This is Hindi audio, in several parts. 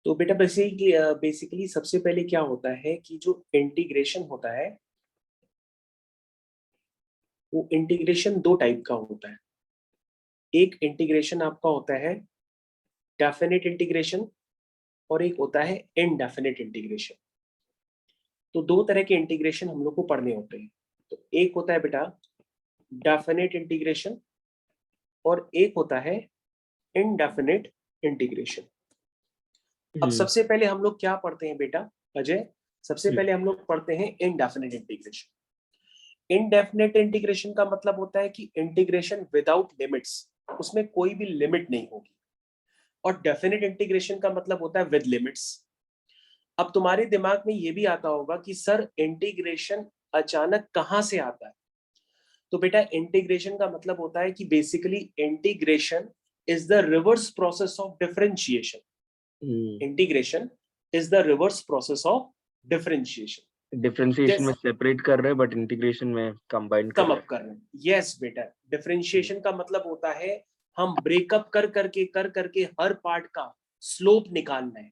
तो बेटा बेसिकली सबसे पहले क्या होता है कि जो इंटीग्रेशन होता है वो इंटीग्रेशन दो टाइप का होता है। एक इंटीग्रेशन आपका होता है डेफिनेट इंटीग्रेशन और एक होता है इनडेफिनेट इंटीग्रेशन। तो दो तरह के इंटीग्रेशन हम लोग को पढ़ने होते हैं। तो एक होता है बेटा डेफिनेट इंटीग्रेशन और एक होता है इनडेफिनेट इंटीग्रेशन। अब सबसे पहले हम लोग क्या पढ़ते हैं बेटा अजय? सबसे पहले हम लोग पढ़ते हैं इनडेफिनेट इंटीग्रेशन। इनडेफिनेट इंटीग्रेशन का मतलब होता है कि इंटीग्रेशन विदाउट लिमिट्स, उसमें कोई भी लिमिट नहीं होगी। और डेफिनेट इंटीग्रेशन का मतलब होता है विद लिमिट्स। अब तुम्हारे दिमाग में ये भी आता होगा कि सर इंटीग्रेशन अचानक कहां से आता है? तो बेटा इंटीग्रेशन का मतलब होता है कि basically integration is the reverse process of differentiation. Integration is the reverse process of differentiation. Differentiation में सेपरेट कर रहे हैं बट इंटीग्रेशन में कंबाइन कम अप कर रहे हैं। यस बेटा, डिफरेंशिएशन का मतलब होता है हम ब्रेकअप कर करके हर पार्ट का स्लोप निकालना है।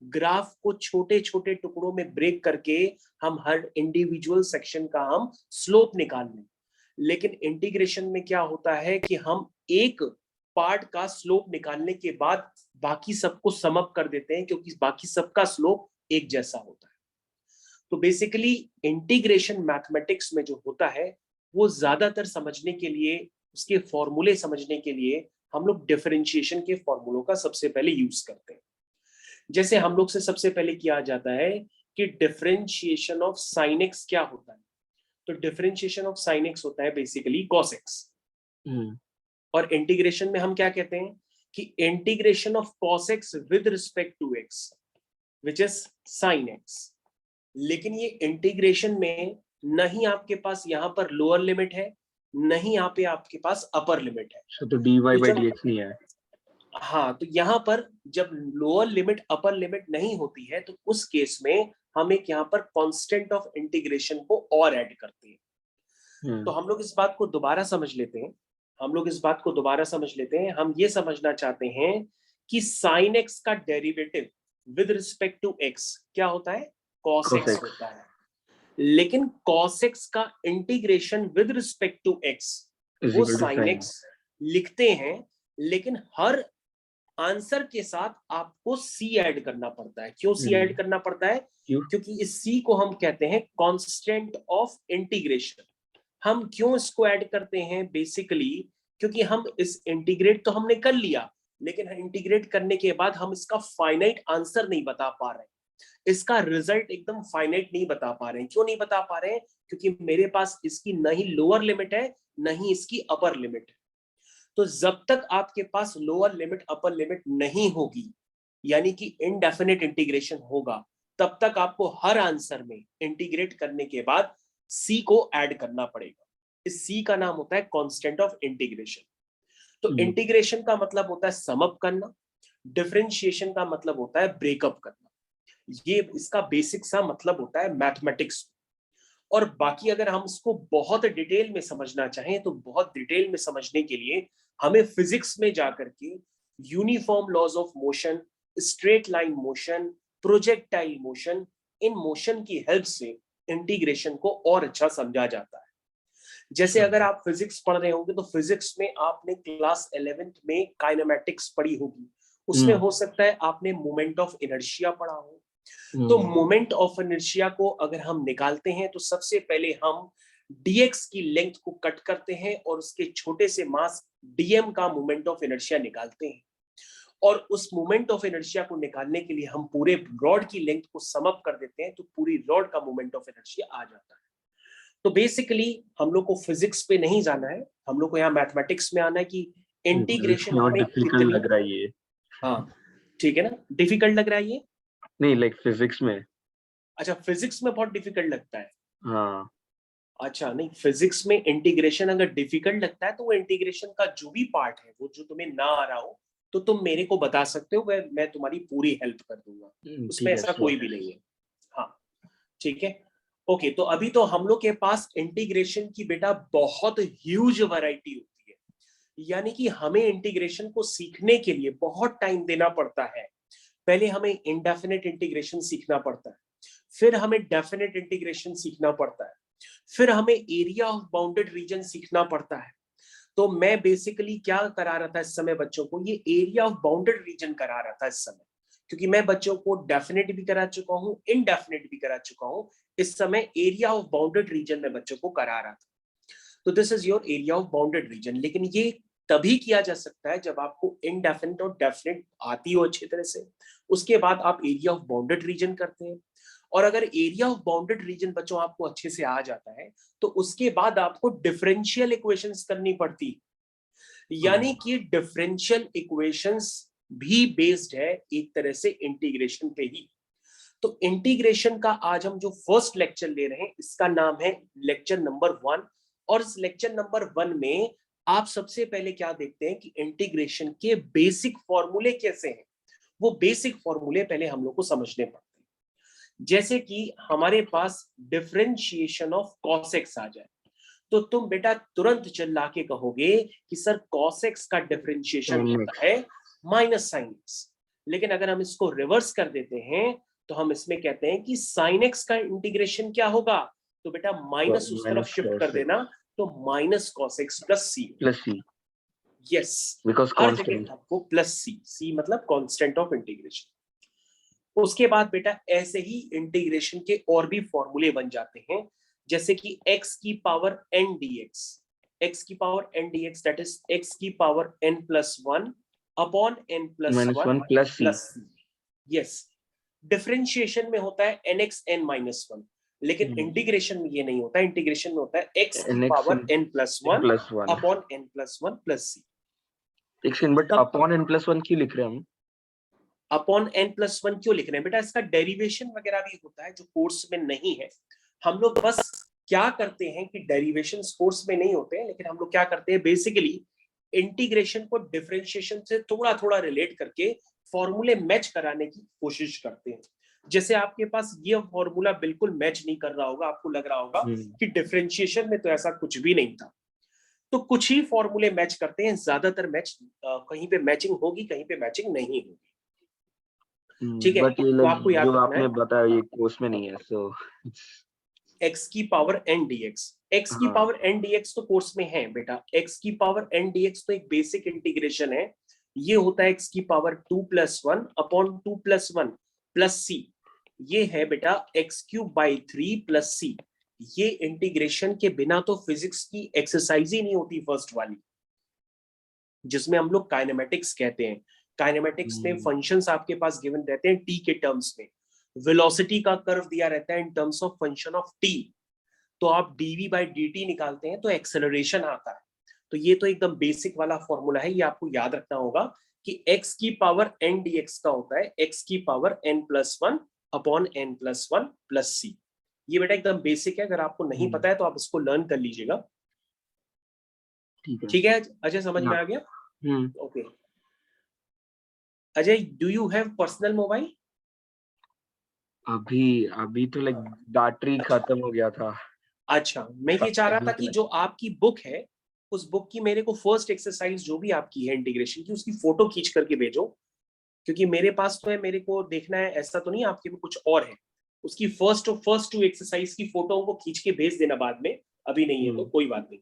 ग्राफ को छोटे छोटे टुकड़ों में ब्रेक करके हम हर इंडिविजुअल सेक्शन का हम स्लोप निकाल लें। लेकिन इंटीग्रेशन में क्या होता है कि हम एक पार्ट का स्लोप निकालने के बाद बाकी सबको सम अप कर देते हैं, क्योंकि बाकी सबका स्लोप एक जैसा होता है। तो बेसिकली इंटीग्रेशन मैथमेटिक्स में जो होता है वो ज्यादातर समझने के लिए, उसके फॉर्मूले समझने के लिए हम लोग डिफरेंशिएशन के फॉर्मूलों का सबसे पहले यूज करते हैं। जैसे हम लोग से सबसे पहले किया जाता है कि डिफरेंशिएशन ऑफ साइन एक्स क्या होता है? तो डिफरेंशिएशन ऑफ साइन एक्स होता है बेसिकली कॉस एक्स। और इंटीग्रेशन में हम क्या कहते हैं कि integration of cos x with respect to x which is sine x. लेकिन ये इंटीग्रेशन में नहीं आपके पास यहाँ पर लोअर लिमिट है, नहीं यहाँ पे आपके पास अपर लिमिट है। तो dy by dx नहीं है। हाँ, तो यहाँ पर जब लोअर लिमिट अपर लिमिट नहीं होती है तो उस केस में हम एक यहाँ पर कांस्टेंट ऑफ इंटीग्रेशन को और ऐड करते हैं। तो हम लोग इस बात को दोबारा समझ लेते हैं। हम ये समझना चाहते हैं कि साइन एक्स का derivative with respect to x क्या होता है? कॉस एक्स होता है। लेकिन कॉस एक्स का integration with respect to x वो साइन एक्स लिखते हैं, लेकिन हर आंसर के साथ आपको सी ऐड करना पड़ता है। क्यों सी ऐड करना पड़ता है? क्योंकि इस सी को हम कहते हैं कांस्टेंट ऑफ इंटीग्रेशन। हम क्यों इसको ऐड करते हैं? बेसिकली क्योंकि हम इस इंटीग्रेट तो हमने कर लिया, लेकिन इंटीग्रेट करने के बाद हम इसका फाइनाइट आंसर नहीं बता पा रहे, इसका रिजल्ट एकदम फाइनाइट नहीं बता पा रहे हैं। क्यों नहीं बता पा रहे हैं? क्योंकि मेरे पास इसकी न ही लोअर लिमिट है न ही इसकी अपर लिमिट है। तो जब तक आपके पास लोअर लिमिट अपर लिमिट नहीं होगी, यानी कि इनडेफिनेट इंटीग्रेशन होगा, तब तक आपको हर आंसर में इंटीग्रेट करने के बाद सी को ऐड करना पड़ेगा। इस सी का नाम होता है कांस्टेंट ऑफ इंटीग्रेशन। तो इंटीग्रेशन का मतलब होता है सम अप करना, डिफरेंशिएशन का मतलब होता है ब्रेकअप करना। ये इसका बेसिक सा मतलब होता है मैथमेटिक्स। और बाकी अगर हम इसको बहुत डिटेल में समझना चाहें तो बहुत डिटेल में समझने के लिए हमें फिजिक्स में जाकर के uniform laws of motion, straight line motion, projectile motion, इन मोशन की हेल्प से इंटीग्रेशन को और अच्छा समझा जाता है। जैसे अगर आप फिजिक्स पढ़ रहे होंगे तो फिजिक्स में आपने क्लास 11th में काइनेमेटिक्स पढ़ी होगी, उसमें हो सकता है आपने मोमेंट ऑफ इनर्शिया पढ़ा हो। तो मोमेंट ऑफ इनर्शिया को अगर हम निकालते हैं तो सबसे पहले हम dx की लेंथ को कट करते हैं और उसके छोटे से मास dm का मोमेंट ऑफ इनर्शिया निकालते हैं। और उस मोमेंट ऑफ इनर्शिया को निकालने के लिए हम पूरे रॉड की लेंथ को सम अप कर देते हैं, तो पूरी रॉड का मोमेंट ऑफ इनर्शिया आ जाता है। तो बेसिकली हम लोग को फिजिक्स पे नहीं जाना है, हम लोग को यहाँ मैथमेटिक्स में आना है कि इंटीग्रेशन हमें डिफिकल्ट लग रहा है ये। हाँ ठीक है ना, डिफिकल्ट लग रहा है ये? नहीं, लाइक फिजिक्स में। अच्छा, फिजिक्स में बहुत डिफिकल्ट लगता है। हाँ। अच्छा, नहीं, फिजिक्स में इंटीग्रेशन अगर डिफिकल्ट लगता है तो वो इंटीग्रेशन का जो भी पार्ट है वो जो तुम्हें ना आ रहा हो तो तुम मेरे को बता सकते हो, मैं तुम्हारी पूरी हेल्प कर दूंगा, उसमें ऐसा कोई भी नहीं है। हाँ ठीक है, ओके। तो अभी तो हम लोग के पास इंटीग्रेशन की बेटा बहुत ह्यूज वैरायटी होती है, यानी कि हमें इंटीग्रेशन को सीखने के लिए बहुत टाइम देना पड़ता है। पहले हमें इंडेफिनिट इंटीग्रेशन सीखना पड़ता है, फिर हमें डेफिनेट इंटीग्रेशन सीखना पड़ता है, फिर हमें एरिया ऑफ बाउंडेड रीजन सीखना पड़ता है। तो मैं बेसिकली क्या करा रहा था इस समय बच्चों को, ये एरिया ऑफ बाउंडेड रीजन करा रहा था इस समय, क्योंकि मैं बच्चों को डेफिनेट भी करा चुका हूं, इनडेफिनेट भी करा चुका हूं। इस समय एरिया ऑफ बाउंडेड रीजन में बच्चों को करा रहा था। तो this is your area of bounded reason. लेकिन ये तभी किया जा सकता है जब आपको इनडेफिनेट और डेफिनेट आती हो अच्छी तरह से, उसके बाद आप एरिया ऑफ बाउंडेड रीजन करते हैं। और अगर एरिया ऑफ बाउंडेड रीजन बच्चों आपको अच्छे से आ जाता है, तो उसके बाद आपको डिफरेंशियल इक्वेशंस करनी पड़ती है। यानी कि डिफरेंशियल इक्वेशंस भी बेस्ड है एक तरह से इंटीग्रेशन पे ही। तो इंटीग्रेशन का आज हम जो फर्स्ट लेक्चर ले रहे हैं, इसका नाम है लेक्चर नंबर 1। और इस लेक्चर नंबर 1 में आप सबसे पहले क्या देखते हैं कि इंटीग्रेशन के बेसिक फॉर्मूले कैसे हैं। वो बेसिक फॉर्मूले पहले हम लोग को समझने पड़ते हैं। जैसे कि हमारे पास डिफरेंशिएशन ऑफ cos x आ जाए, तो तुम बेटा तुरंत चिल्ला के कहोगे कि सर cos x का डिफरेंशिएशन होता है माइनस साइन एक्स। लेकिन अगर हम इसको रिवर्स कर देते हैं तो हम इसमें कहते हैं कि साइन एक्स का इंटीग्रेशन क्या होगा, तो बेटा माइनस उस तरफ शिफ्ट कर देना, तो minus cos x plus C plus C. Yes, because हर कांस्टेंट जगह आपको प्लस सी, सी मतलब कांस्टेंट ऑफ इंटीग्रेशन। उसके बाद बेटा ऐसे ही इंटीग्रेशन के और भी फॉर्मूले बन जाते हैं, जैसे कि x की पावर n dx, x की power n dx that is x की power n plus 1 upon n plus minus 1 one plus C. Plus C. Yes, differentiation में होता है nx n माइनस 1, लेकिन इंटीग्रेशन में ये नहीं होता। इंटीग्रेशन में होता है x की power n plus 1 plus one upon n plus 1 plus C. एक second, but upon n plus 1 क्यों लिख रहे हैं हम? अपॉन n प्लस 1 क्यों लिख रहे हैं बेटा, इसका डेरिवेशन वगैरह भी होता है जो कोर्स में नहीं है। हम लोग बस क्या करते हैं कि डेरिवेशन कोर्स में नहीं होते हैं, लेकिन हम लोग क्या करते हैं बेसिकली इंटीग्रेशन को डिफरेंशिएशन से थोड़ा थोड़ा रिलेट करके फॉर्मूले मैच कराने की कोशिश करते हैं। जैसे आपके पास ये फॉर्मूला बिल्कुल मैच नहीं कर रहा होगा, आपको लग रहा होगा कि डिफरेंशिएशन में तो ऐसा कुछ भी नहीं था। तो कुछ ही फॉर्मूले मैच करते हैं, ज्यादातर मैच कहीं पे मैचिंग होगी, कहीं पे मैचिंग नहीं होगी। ठीक है, बट ये तो आपको याद जो रखना आपने है बताया ये कोर्स में नहीं है, सो x की पावर n dx, x की पावर n dx तो कोर्स में है बेटा। x की पावर n dx तो एक बेसिक इंटीग्रेशन है। ये होता है x की power 2 plus 1 upon 2 plus 1 plus C. ये है बेटा x cube by 3 plus C. ये इंटीग्रेशन के बिना तो फिजिक्स की एक्सरसाइज ही नहीं होती फर्स्ट वाली, जिसमें हम लोग काइनेमेटिक्स कहते हैं। काइनेमेटिक्स में फंक्शंस आपके पास गिवन रहते हैं टी के टर्म्स में, वेलोसिटी का कर्व दिया रहता है in terms of function of T. तो आप dv बाई dt निकालते हैं तो एक्सेलरेशन आता है। तो ये तो एकदम बेसिक वाला फॉर्मूला है, ये आपको याद रखना होगा कि x की पावर n dx का होता है x की power n plus 1 upon n plus 1 plus C. ये बेटा एकदम बेसिक है, अगर आपको नहीं पता है तो आप इसको लर्न कर लीजिएगा। ठीक है अजय, समझ में आ गया? Okay Ajay, do you have personal mobile? अभी तो लाइक बैटरी खत्म हो गया था। अच्छा, मैं ये चाह रहा था कि जो आपकी बुक है, उस बुक की मेरे को फर्स्ट एक्सरसाइज जो भी आपकी है इंटीग्रेशन की, उसकी फोटो खींच करके भेजो, क्योंकि मेरे पास तो है, मेरे को देखना है, ऐसा तो नहीं आपके में कुछ और है। उसकी फर्स्ट टू एक्सरसाइज की फोटो को खींच के भेज देना बाद में, अभी नहीं है तो कोई बात नहीं।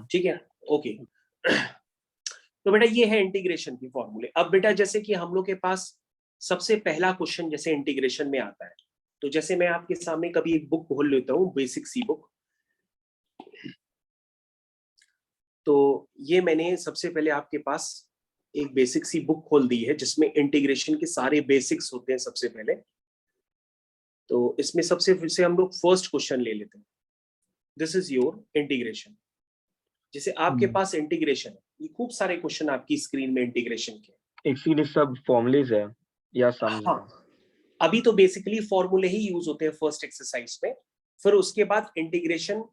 ठीक है ओके। तो बेटा ये है इंटीग्रेशन की फॉर्मूले। अब बेटा जैसे कि हम लोग के पास सबसे पहला क्वेश्चन जैसे इंटीग्रेशन में आता है, तो जैसे मैं आपके सामने कभी एक बुक खोल लेता हूँ, बेसिक सी बुक। तो ये मैंने सबसे पहले आपके पास एक बेसिक सी बुक खोल दी है जिसमें इंटीग्रेशन के सारे बेसिक्स होते हैं सबसे पहले। तो इसमें सबसे फिर से हम लोग फर्स्ट क्वेश्चन ले लेते हैं। This is your integration. जैसे आपके पास इंटीग्रेशन है, ये खूब सारे क्वेश्चन आपकी स्क्रीन में इंटीग्रेशन के। एक्चुअली सब फॉर्मूलेज है या सम्स है? हाँ, अभी तो बेसिकली फॉर्मूले ही यूज होते हैं फर्स्ट एक्सरसाइज में, फिर उसके बाद इंटीग्रेशन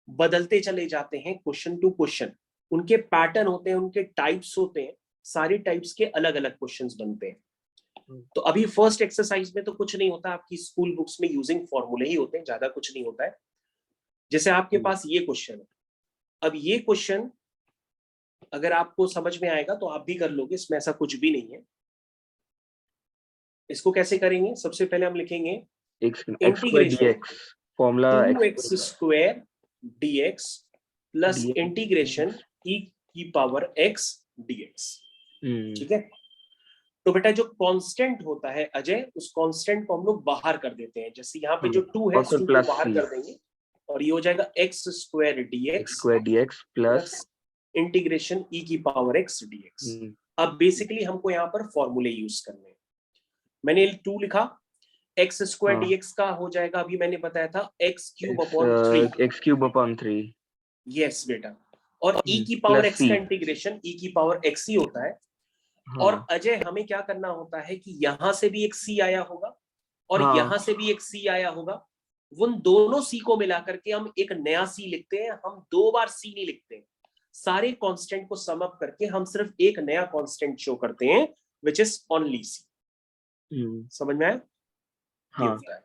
बदलते चले जाते हैं क्वेश्चन टू क्वेश्चन। उनके पैटर्न होते हैं, उनके टाइप्स होते हैं, सारी टाइप्स के अलग अलग क्वेश्चंस बनते हैं। तो अभी फर्स्ट एक्सरसाइज में तो कुछ नहीं होता, आपकी स्कूल बुक्स में यूजिंग फॉर्मूले ही होते हैं, ज्यादा कुछ नहीं होता है। जैसे आपके पास ये क्वेश्चन है, अब ये क्वेश्चन अगर आपको समझ में आएगा तो आप भी कर लोगे, इसमें ऐसा कुछ भी नहीं है। इसको कैसे करेंगे? सबसे पहले हम लिखेंगे x square integration dx formula 2x square dx plus dx integration e की पावर x dx। हम्म ठीक है, तो बेटा जो कांस्टेंट होता है अजय, उस कांस्टेंट को हम लोग बाहर कर देते हैं। जैसे यहाँ पे जो 2 है, और फिर 2 को प्लस बाहर c कर देंगे और ये हो जाएगा x square x dx square dx plus plus integration e की पावर x dx। अब बेसिकली हमको यहाँ पर फॉर्मूले यूज करने हैं। मैंने 2 लिखा, x स्क्वायर dx का हो जाएगा, अभी मैंने बताया था x cube upon 3। x cube upon 3 yes बेटा, और e की पावर प्लस x c का इंटीग्रेशन e की पावर x ही होता है। और अजय हमें क्या करना होता है कि यहां से भी एक c आया होगा और यहां से भी एक c आया होगा, उन दोनों c को मिला करके हम एक नया c लिखते हैं। हम 2 बार c नहीं लिखते, सारे कांस्टेंट को सम अप करके हम सिर्फ एक नया कांस्टेंट शो करते हैं, विच इज ओनली c। समझ में आया? ये होता है।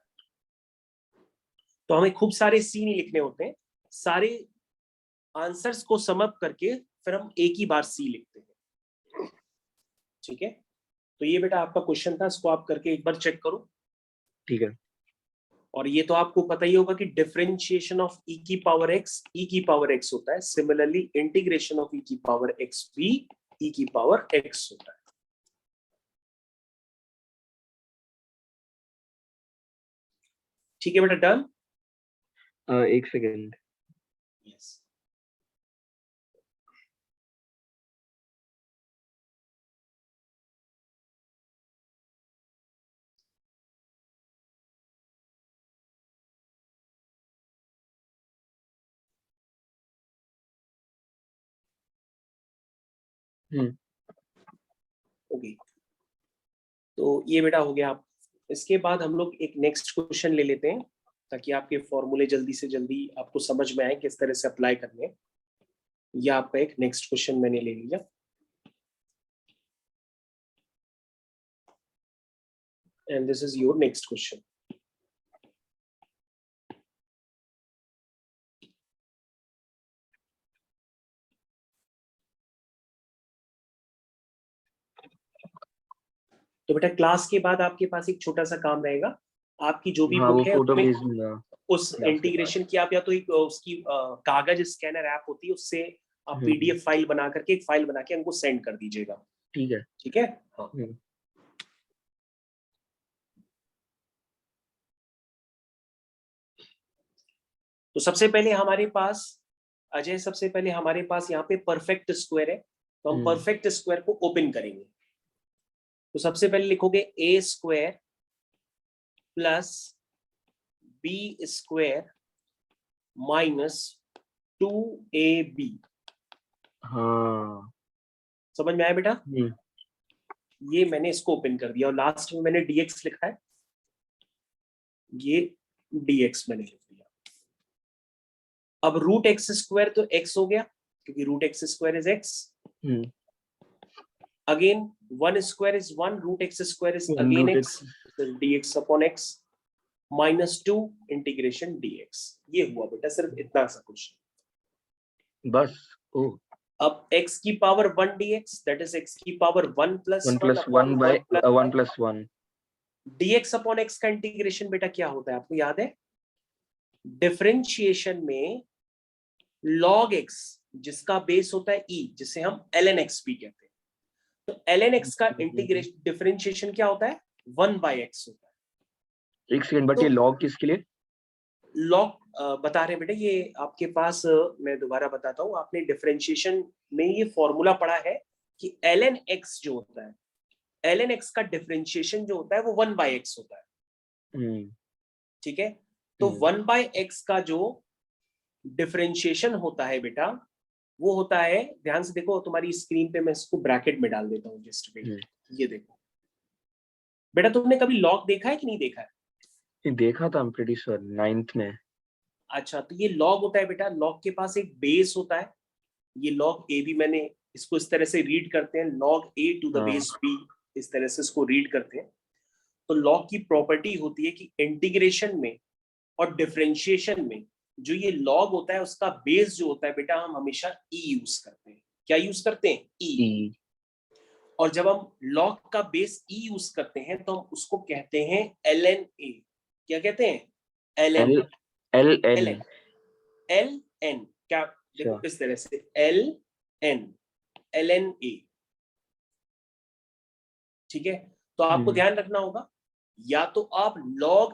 तो हमें खूब सारे सी नहीं लिखने होते हैं, सारे आंसर्स को सम अप करके फिर हम एक ही बार सी लिखते हैं। ठीक है, तो ये बेटा आपका क्वेश्चन था, इसको आप करके एक बार चेक करो। ठीक है, और ये तो आपको पता ही होगा कि डिफरेंशिएशन ऑफ e की पावर x होता है, सिमिलरली इंटीग्रेशन ऑफ e की पावर x भी e की पावर x होता है। ठीक है बेटा, डन। एक सेकेंड। यस, ओके, तो ये बेटा हो गया। आप इसके बाद हम लोग एक नेक्स्ट क्वेश्चन ले लेते हैं, ताकि आपके फॉर्मूले जल्दी से जल्दी आपको समझ में आए किस तरह से अप्लाई करने हैं। यह आपका एक नेक्स्ट क्वेश्चन मैंने ले लिया। And this is your next question. तो बेटा क्लास के बाद आपके पास एक छोटा सा काम रहेगा, आपकी जो भी हाँ, वो बुक है फोटो उसमें भेज दूंगा उस क्लास के इंटीग्रेशन की आप या तो एक उसकी कागज स्कैनर ऐप होती है, उससे आप पीडीएफ फाइल बना करके एक फाइल बना के हमको सेंड कर दीजिएगा। ठीक है। ठीक है, हाँ। तो सबसे पहले हमारे पास अजय, सबसे पहले हमारे पास यहाँ पे परफेक्ट स्क्वायर है, तो हम परफेक्ट स्क्वायर को ओपन करेंगे। तो सबसे पहले लिखोगे A square plus B square minus 2ab। हाँ, समझ में आया बेटा? ये मैंने इसको ओपन कर दिया और लास्ट में मैंने dx लिखा है, ये dx मैंने लिख दिया। अब रूट एक्स स्क्वायर तो x हो गया, क्योंकि root x square is x। Again 1 square is 1, root x square is again x, dx upon x minus 2 integration dx। ये हुआ बेटा, सिर्फ इतना सा कुछ बस। अब x की power 1 dx, that is x की power 1 plus 1 1 by 1 plus 1 dx upon x का इंटीग्रेशन बेटा क्या होता है, आपको याद है? डिफरेंशिएशन में log x जिसका बेस होता है e, जिसे हम ln x भी कहते हैं, तो ln x का इंटीग्रेशन डिफरेंशिएशन क्या होता है? 1 by x होता है। एक सेकंड, बट ये log किसके लिए? लॉग बता रहे बेटा, ये आपके पास मैं दोबारा बताता हूँ, आपने डिफरेंशिएशन में ये फॉर्मूला पढ़ा है कि ln x जो होता है, ln x का डिफरेंशिएशन जो होता है वो 1 by x होता है। ठीक है, तो 1 by x का जो डिफरेंशिएशन होता है बेटा, वो होता है, ध्यान से देखो तुम्हारी स्क्रीन पे, मैं इसको ब्रैकेट में डाल देता हूँ जस्ट पे। ये देखो बेटा, तुमने कभी लॉग देखा है कि नहीं देखा है? देखा था, I am pretty sure 9th में। अच्छा, तो ये लॉग होता है बेटा, लॉग के पास एक बेस होता है, ये लॉग ए भी, मैंने इसको इस तरह से रीड करते हैं, log A to the base B, इस तरह से इसको रीड करते हैं। तो लॉग की प्रॉपर्टी होती है कि इंटीग्रेशन में और डिफरेंशिएशन में जो ये लॉग होता है, उसका बेस जो होता है बेटा, हम हमेशा ई यूज करते हैं। क्या यूज करते हैं? ई। और जब हम log का बेस e यूज करते हैं तो हम उसको कहते हैं ln a। क्या कहते हैं? ln ln ln क्या, देखो इस तरह से ln a, ठीक है। तो आपको ध्यान रखना होगा, या तो आप log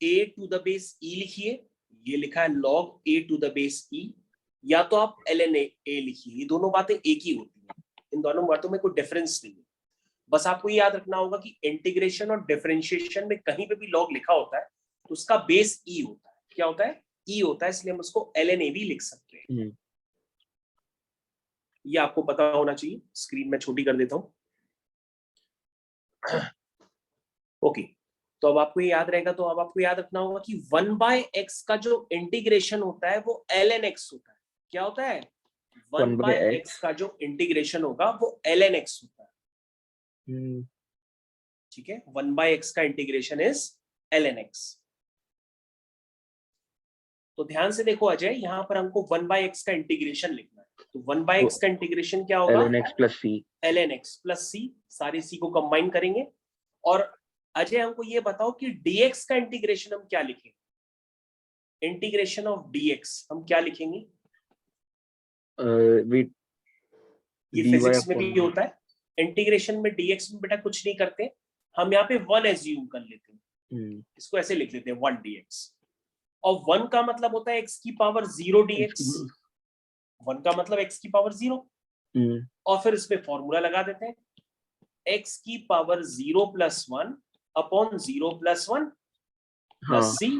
a to the base e लिखिए, ये लिखा है log a to the base e, या तो आप ln a लिखिए, ये दोनों बातें एक ही होती हैं, इन दोनों बातों में कोई डिफरेंस नहीं है। बस आपको ये याद रखना होगा कि इंटीग्रेशन और डिफरेंशिएशन में कहीं पे भी log लिखा होता है तो उसका बेस e होता है। क्या होता है? e होता है, इसलिए हम उसको ln a भी लिख सकते हैं। ये आपको पता होना चाहिए। स्क्रीन में छोटी कर देता हूं। ओके, तो अब आपको ये याद रहेगा, तो अब आपको याद रखना होगा कि 1/x का जो इंटीग्रेशन होता है वो ln x होता है। क्या होता है? 1/x का जो इंटीग्रेशन होगा वो ln x होता है। ठीक है, 1/x का इंटीग्रेशन इज ln x। तो ध्यान से देखो अजय, यहां पर हमको 1/x का इंटीग्रेशन लिखना है, तो 1/x का इंटीग्रेशन क्या होगा? ln x plus c। ln x plus c, सारे c को कंबाइन करेंगे। और अजय हमको ये बताओ कि dx का इंटीग्रेशन हम क्या लिखेंगे? इंटीग्रेशन ऑफ dx हम क्या लिखेंगे? ये फिजिक्स में भी होता है। इंटीग्रेशन में dx में बेटा कुछ नहीं करते, हम यहाँ पे 1 एज्यूम कर लेते हैं, इसको ऐसे लिख लेते हैं 1 dx। और 1 का मतलब होता है x की पावर 0 dx, 1 का मतलब x की पावर 0। और फिर इसमें फॉर्मूला लगा देते हैं, x की power 0 plus 1 upon 0 plus 1 plus c,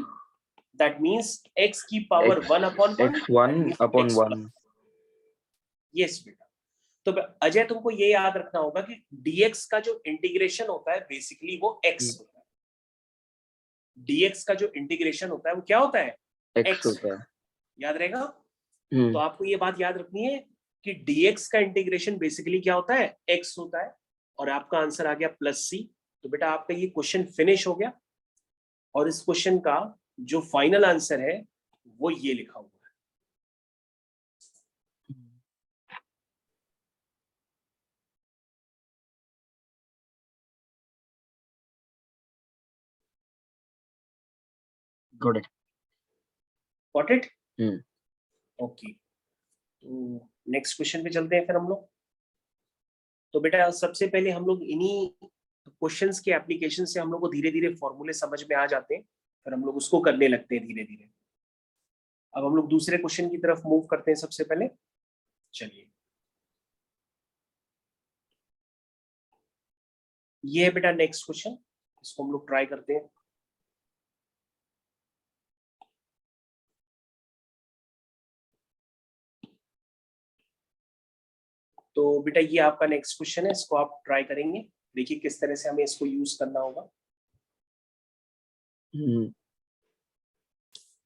that means x की पावर 1 अपॉन 1 अपॉन 1। यस बेटा, तो अजय तुमको ये याद रखना होगा कि dx का जो इंटीग्रेशन होता है बेसिकली वो x होता है। dx का जो इंटीग्रेशन होता है वो क्या होता है? x होता है। याद रहेगा? तो आपको ये बात याद रखनी है कि dx का इंटीग्रेशन बेसिकली क्या होता है? x होता है। और आपका आंसर आ गया प्लस c। तो बेटा आपका ये क्वेश्चन फिनिश हो गया, और इस क्वेश्चन का जो फाइनल आंसर है वो ये लिखा हुआ है। Got it. Got it? Okay, तो नेक्स्ट क्वेश्चन पे चलते हैं फिर हम लोग। तो बेटा सबसे पहले हम लोग इन्हीं क्वेश्चंस के एप्लीकेशन से हम लोग को धीरे धीरे फॉर्मूले समझ में आ जाते हैं, फिर हम लोग उसको करने लगते हैं धीरे धीरे। अब हम लोग दूसरे क्वेश्चन की तरफ मूव करते हैं सबसे पहले। चलिए, ये है बेटा नेक्स्ट क्वेश्चन, इसको हम लोग ट्राई करते हैं। तो बेटा ये आपका नेक्स्ट क्वेश्चन है, इसको आप ट्राई करेंगे, देखिए किस तरह से हमें इसको यूज करना होगा।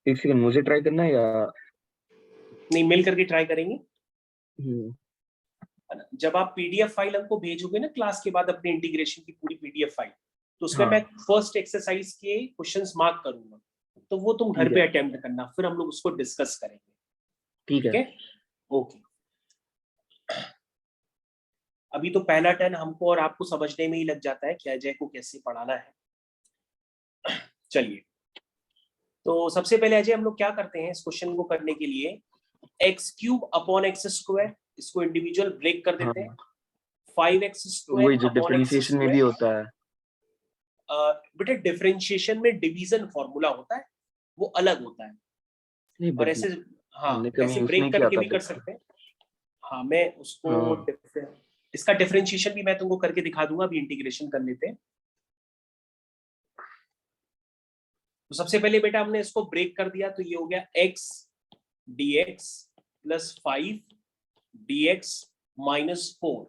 एक सेकंड, मुझे ट्राई करना है या नहीं, मिल करके ट्राई करेंगे। जब आप पीडीएफ फाइल हमको भेजोगे ना क्लास के बाद, अपने इंटीग्रेशन की पूरी पीडीएफ फाइल, तो उसमें मैं फर्स्ट एक्सरसाइज के क्वेश्चंस मार्क करूंगा, तो वो तुम घर पे अटेम्प्ट करना, फिर हम लोग उसको डिस्कस करेंगे। ठीक है? ओके, अभी तो पहला टर्न हमको और आपको समझने में ही लग जाता है कि अजय को कैसे पढ़ाना है। चलिए, तो सबसे पहले अजय हम लोग क्या करते हैं इस क्वेश्चन को करने के लिए, x³ अपॉन x², इसको इंडिविजुअल ब्रेक कर देते हैं। 5x² वही जो अपॉन डिफरेंशिएशन में x²। भी होता है बेटा डिफरेंशिएशन में डिवीजन फॉर्मूला होता है, वो अलग होता है। नहीं, और ऐसे ऐसे ब्रेक करके भी कर सकते हैं। हाँ, मैं उसको इसका डिफरेंशिएशन भी मैं तुमको करके दिखा दूंगा, अभी इंटीग्रेशन कर लेते हैं। तो सबसे पहले बेटा हमने इसको ब्रेक कर दिया, तो ये हो गया x dx plus 5 dx minus 4।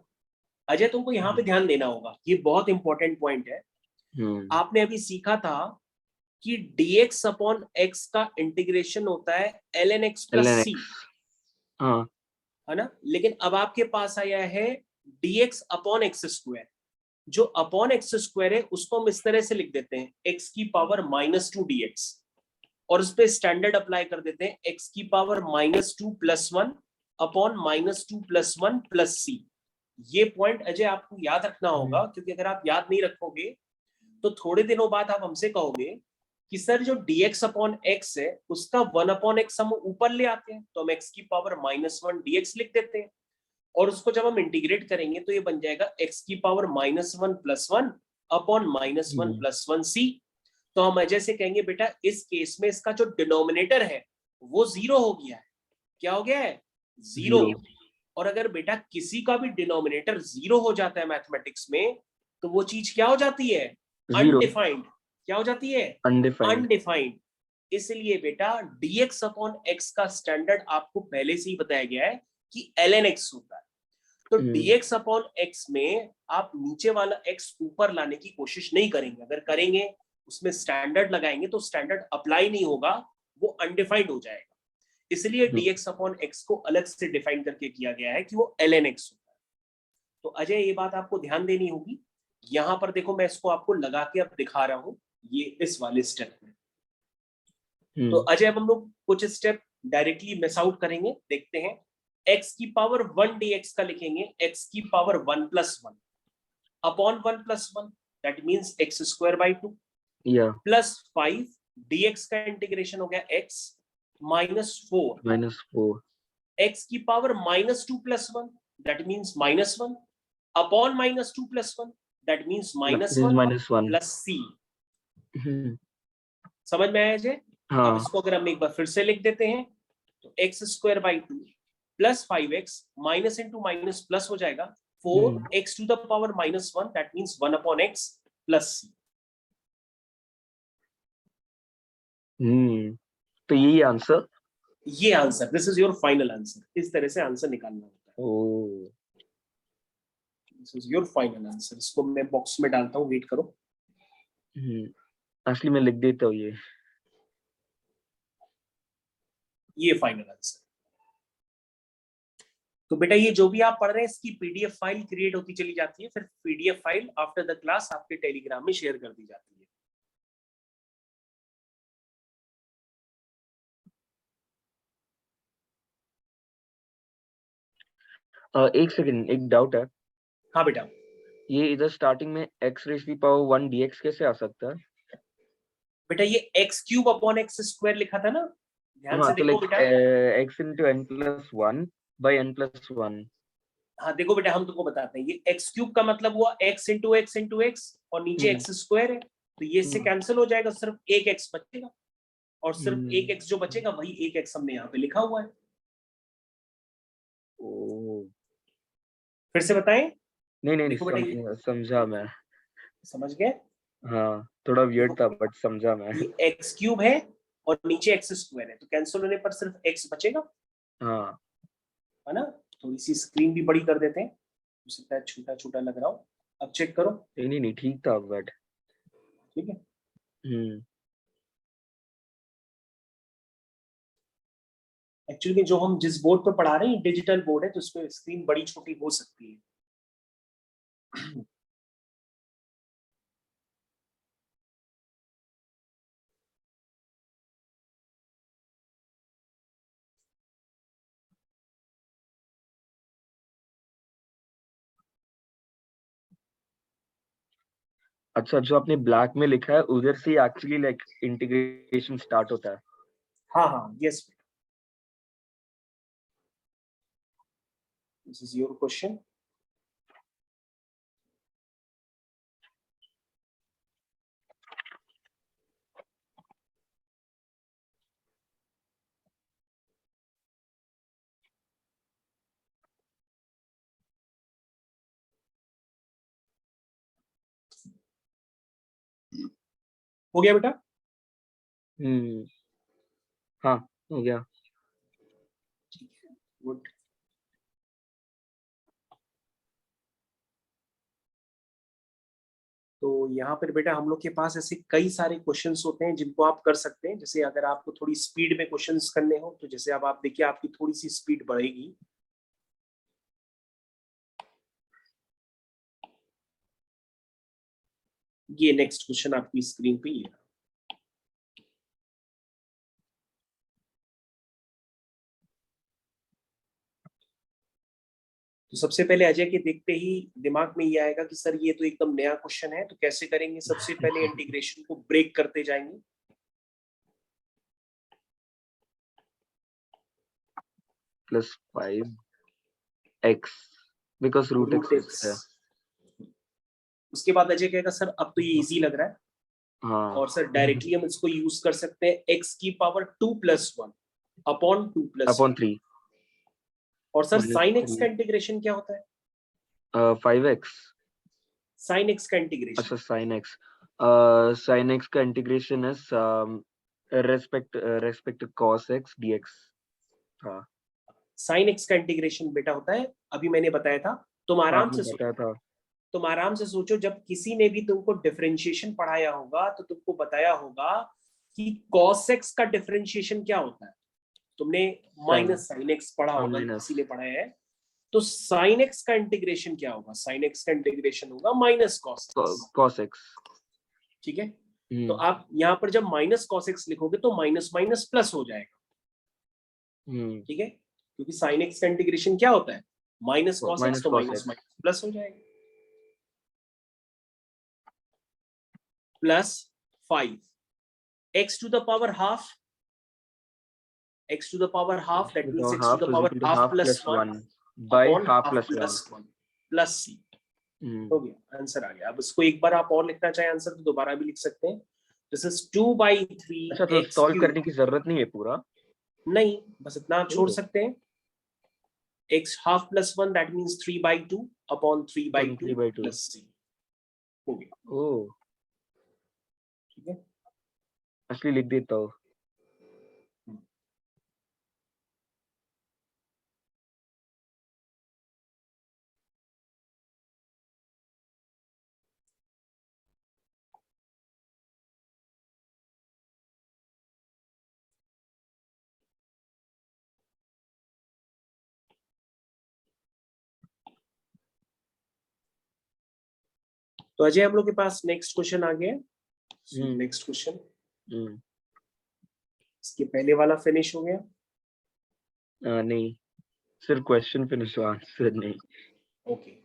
Ajay तुमको यहाँ पे ध्यान देना होगा, ये बहुत इंपॉर्टेंट पॉइंट है। आपने अभी सीखा था कि dx अपॉन x का इंटीग्रेशन होता है ln x प्लस c, है ना? लेकिन अब आपके पास आया है dx अपॉन x²। जो अपॉन x² है उसको हम इस तरह से लिख देते हैं x की पावर -2 dx, और उस पे स्टैंडर्ड अप्लाई कर देते हैं x की power -2 plus 1 upon -2 plus 1 plus c। ये पॉइंट अजय आपको याद रखना होगा, क्योंकि अगर आप याद नहीं रखोगे तो थोड़े दिनों बाद आप हमसे कहोगे कि सर जो dx अपॉन एक्स है उसका 1 अपॉन एक्स हम ऊपर ले आते हैं, तो हम x की पावर -1 dx लिख देते हैं, और उसको जब हम इंटीग्रेट करेंगे तो ये बन जाएगा x की पावर -1 + 1 अपॉन -1 + 1 c। तो हम अजय से कहेंगे बेटा इस केस में इसका जो डिनोमिनेटर है वो 0 हो गया है। क्या हो गया है? 0। और अगर बेटा किसी का भी डिनोमिनेटर 0 हो जाता है मैथमेटिक्स में, तो वो चीज क्या हो जाती है? अनडिफाइंड। क्या हो जाती है? अनडिफाइंड। इसलिए बेटा dx अपॉन x का स्टैंडर्ड आपको पहले से ही बताया गया है कि ln x होता है। तो dx अपॉन x में आप नीचे वाला x ऊपर लाने की कोशिश नहीं करेंगे। अगर करेंगे उसमें स्टैंडर्ड लगाएंगे तो स्टैंडर्ड अप्लाई नहीं होगा, वो अनडिफाइंड हो जाएगा। इसलिए dx अपॉन x को अलग से डिफाइन करके किया गया है कि वो ln x होता है। तो अजय ये बात आपको ध्यान देनी होगी। यहां पर देखो मैं इसको आपको लगा के अब दिखा रहा हूं, ये इस वाले स्टेप में। तो अजय अब हम लोग कुछ स्टेप डायरेक्टली मिस आउट करेंगे, देखते हैं। x की पावर 1 dx का लिखेंगे x की power 1 + 1 upon 1 + 1, that means x²/2 plus 5 dx का इंटीग्रेशन हो गया x -4 x की power -2 + 1, that means -1 upon -2 + 1, that means -1 plus c। समझ में आया अजय? अब इसको अगर हम एक बार फिर से लिख देते हैं तो x²/2 plus 5x minus into minus plus हो जाएगा 4x⁻⁻1, that means 1 upon x plus c। तो यही आंसर, ये answer, this is your final answer. इस तरह से आंसर निकालना होता है। This is your final answer. इसको मैं बॉक्स में डालता हूँ, वेट करो। असली में लिख देता हूँ ये फाइनल आंसर। तो बेटा ये जो भी आप पढ़ रहे हैं इसकी पीडीएफ फाइल क्रिएट होती चली जाती है, फिर PDF file after the class आपके टेलीग्राम में शेयर कर दी जाती है। एक सेकंड, एक डाउट है। हाँ बेटा। ये इधर स्टार्टिंग में x⁻1 dx कैसे आ सकता है? बेटा ये x³ अपॉन x² लिखा था ना, ध्यान से तो देखो लाइक बेटा। x into n+1/n+1। हाँ देखो बेटा, हम तुमको बताते हैं। ये x³ का मतलब हुआ x into x into x, और नीचे x² है, तो ये इससे कैंसिल हो जाएगा, सिर्फ एक x बचेगा, और सिर्फ एक x जो बचेगा वही एक x हमने यहाँ पे लिखा हुआ है। फिर से बताएं? नहीं, देखो बेटा समझा मैं। समझ गए? हाँ, थोड़ा वियर्ड था बट समझा मैं। ये x³ है और नीचे x² है, तो कैंसिल होने पर सिर्फ x बचेगा, हाँ, है ना? थोड़ी सी स्क्रीन भी बड़ी कर देते हैं, हो सकता है छोटा छोटा लग रहा हो। अब चेक करो। नहीं, ठीक था बट। ठीक है। एक्चुअली जो हम जिस बोर्ड पर पढ़ा रहे हैं डिजिटल बोर्ड है, तो उस पर स्क्रीन बड़ी छोटी हो सकती है। अच्छा, जो आपने ब्लैक में लिखा है उधर से एक्चुअली लाइक इंटीग्रेशन स्टार्ट होता है। हाँ हाँ, yes. This is your question. हो गया बेटा? हाँ, हो गया। गुड। तो यहाँ पर बेटा हम लोग के पास ऐसे कई सारे क्वेश्चंस होते हैं जिनको आप कर सकते हैं। जैसे अगर आपको थोड़ी स्पीड में क्वेश्चंस करने हो, तो जैसे अब आप देखिए आपकी थोड़ी सी स्पीड बढ़ेगी। ये नेक्स्ट क्वेश्चन आपकी स्क्रीन पे ये। तो सबसे पहले अजय के देखते ही दिमाग में ये आएगा कि सर ये तो एकदम नया क्वेश्चन है, तो कैसे करेंगे? सबसे पहले इंटीग्रेशन को ब्रेक करते जाएंगे। Plus 5x because root root x x. है। उसके बाद अजय कहेगा सर अब तो ये इजी लग रहा है, हाँ और सर डायरेक्टली हम इसको यूज कर सकते हैं x की पावर 2+1 अपॉन 2+1 अपॉन 3 और सर माइनस साइन x का 3 इंटीग्रेशन क्या होता है? 5x। साइन x का इंटीग्रेशन अच्छा साइन x का इंटीग्रेशन है रेस्पेक्ट cos x dx। हाँ साइन x का इंटीग्रेशन बेटा होता है, अभी मैंने बताया था, तुम हाँ आराम आपने से सोचो, बताया था। तुम आराम से सोचो, जब किसी ने भी तुमको डिफरेंशिएशन पढ़ाया होगा तो तुमको बताया होगा कि cos x का डिफरेंशिएशन क्या होता है। तुमने साइन माइनस साइन x पढ़ा होगा, माइनस किसी ने पढ़ाया है। तो साइन x का इंटीग्रेशन क्या होगा? साइन x का इंटीग्रेशन होगा minus cos x। cos x। ठीक है, तो आप यहाँ पर जब माइनस cos x लिखोगे तो माइनस माइनस प्लस हो जाएगा। ठीक है, क्योंकि साइन x का इंटीग्रेशन क्या होता है? माइनस cos x, माइनस तो cos minus x minus plus हो जाएगा। Plus 5 x to the power half, x to the power half, that means x to half the is power equal to half half plus plus 1 1 by upon half half plus 1। plus 1 plus c। हो गया, आंसर आ गया। अब इसको एक बार आप और लिखना चाहे आंसर तो दोबारा भी लिख सकते हैं। दिस इज 2/3 अच्छा तो x सॉल्व क्यूब। करने की जरूरत नहीं है पूरा? नहीं, बस इतना आप छोड़ सकते हैं। x half plus 1 that means 3/2 upon 3/2 3/2। plus c। हो गया, ओ ठीक है। असली लिख देता हूँ। तो अजय हम लोग के पास नेक्स्ट क्वेश्चन आ गया। नेक्स्ट क्वेश्चन, इसके पहले वाला फिनिश हो गया। नहीं सिर्फ क्वेश्चन फिनिश हुआ, आंसर नहीं। ओके,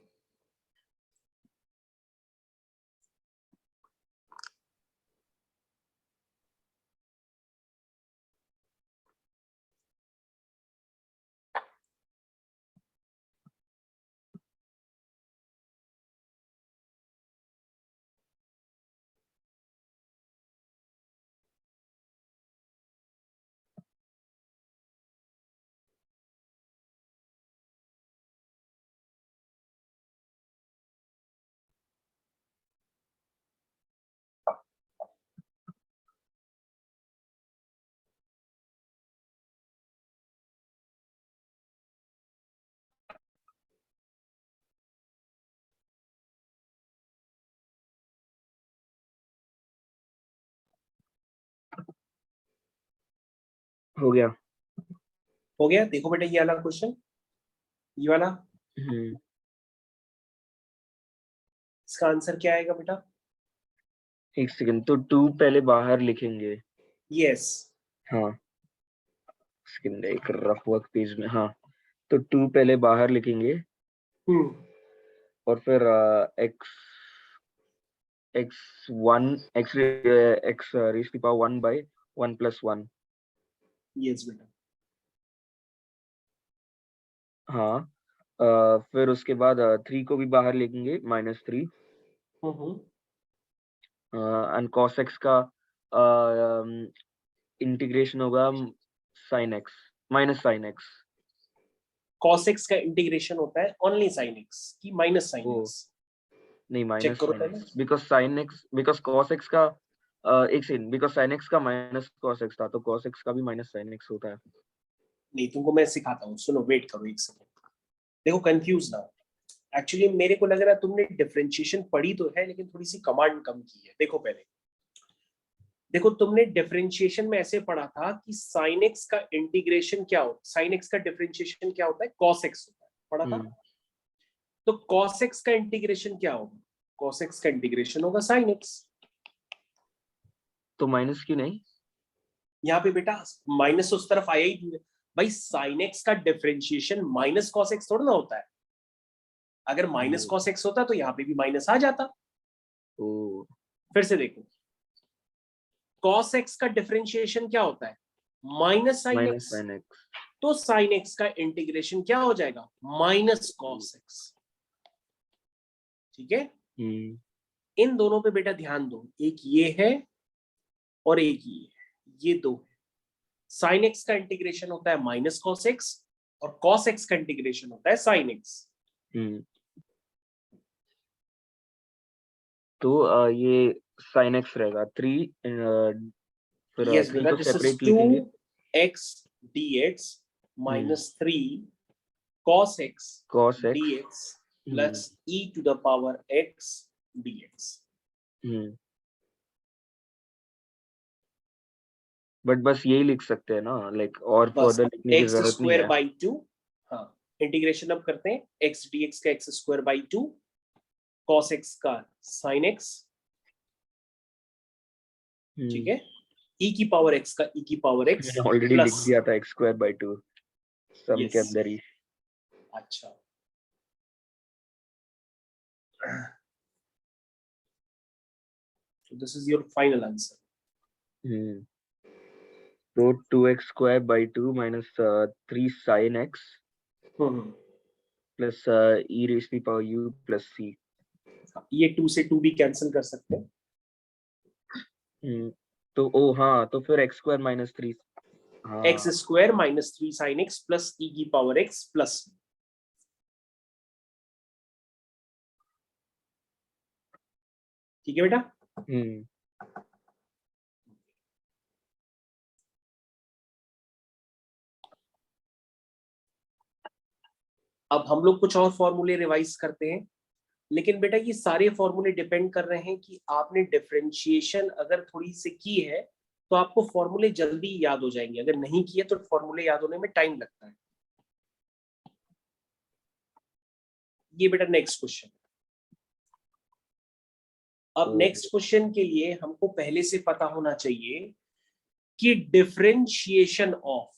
हो गया। हो गया। देखो बेटा ये वाला क्वेश्चन, ये वाला, इसका आंसर क्या आएगा बेटा? एक सेकंड, तो 2 पहले बाहर लिखेंगे। यस। हाँ सेकंड, एक रफ वर्क पेज में। हाँ तो 2 पहले बाहर लिखेंगे और फिर x raised to power 1 by 1 plus 1। Yes बेटा। हाँ फिर उसके बाद 3 को भी बाहर लिखेंगे, -3। एंड cos x का इंटीग्रेशन होगा sin x minus sin x। cos x का इंटीग्रेशन होता है ओनली sin x की माइनस sin ओ x। नहीं चेक माइनस करो sin पहले। x बिकॉज cos x का एक सेकंड, बिकॉज sin x का माइनस cos x था तो cos x का भी माइनस sin x होता है। नहीं, तुमको मैं सिखाता हूँ, सुनो, वेट करो एक सेकंड। देखो कंफ्यूज ना हो, एक्चुअली मेरे को लग रहा है तुमने डिफरेंशिएशन पढ़ी तो है लेकिन थोड़ी सी कमांड कम की है। देखो पहले, देखो तुमने डिफरेंशिएशन में ऐसे पढ़ा था कि sin x का इंटीग्रेशन क्या होता है, sin x का डिफरेंशिएशन क्या होता है, cos x होता है, पढ़ा था। तो cos x का इंटीग्रेशन क्या होगा? cos x का इंटीग्रेशन होगा sin x। तो माइनस क्यों नहीं? यहाँ पे बेटा माइनस उस तरफ आया ही नहीं है भाई। sin x का डिफरेंशिएशन माइनस cos x थोड़ा ना होता है। अगर माइनस कॉस एक्स होता तो यहाँ पे भी माइनस आ जाता। ओ फिर से देखो, कॉस एक्स का डिफरेंशिएशन क्या होता है? Minus sine minus x. Sine x. तो साइन एक्स का इंटीग्रेशन क्या हो जाएगा? Minus cos x. ठीक है, इन दोनों पे बेटा ध्यान दो, एक ये है और एक ये है, ये दो है। साइन एक्स का इंटीग्रेशन होता है माइनस कॉस एक्स और कॉस एक्स का इंटीग्रेशन होता है साइन एक्स। तो ये साइन एक्स रहेगा 3, फिर यस 3 बेटा, को दिस इज सेपरेट लिखेंगे। 2x dx minus 3 cos x cos x। dx plus e to the power x dx। But बस यही लिख सकते हैं ना, लाइक और बस फर्दर लिखने की x जरूरत नहीं स्क्वायर है। बाई 2। हाँ, इंटीग्रेशन अब करते हैं, x dx का x square by 2, cos x का sin x, ठीक है, e की पावर x का e की पावर x मैंने ऑलरेडी लिख प्लस। दिया था x स्क्वायर बाई 2 सम के यस, अंदर ही। अच्छा, so this is your final answer। तो 2x square by 2 minus 3 sine x plus e raise to power u plus c। ये 2 से 2 भी कैंसिल कर सकते हैं। तो ओ हाँ, तो फिर x स्क्वायर माइनस 3। हाँ X square minus 3 sine X plus E की पावर एक्स प्लस। ठीक है बेटा। अब हम लोग कुछ और फॉर्मूले रिवाइज करते हैं, लेकिन बेटा ये सारे फॉर्मूले डिपेंड कर रहे हैं कि आपने डिफरेंशिएशन अगर थोड़ी सी की है तो आपको फॉर्मूले जल्दी याद हो जाएंगे, अगर नहीं किए तो फॉर्मूले याद होने में टाइम लगता है। ये बेटा नेक्स्ट क्वेश्चन। अब नेक्स्ट क्वेश्चन के लिए हमको पहले से पता होना चाहिए कि डिफरेंशिएशन ऑफ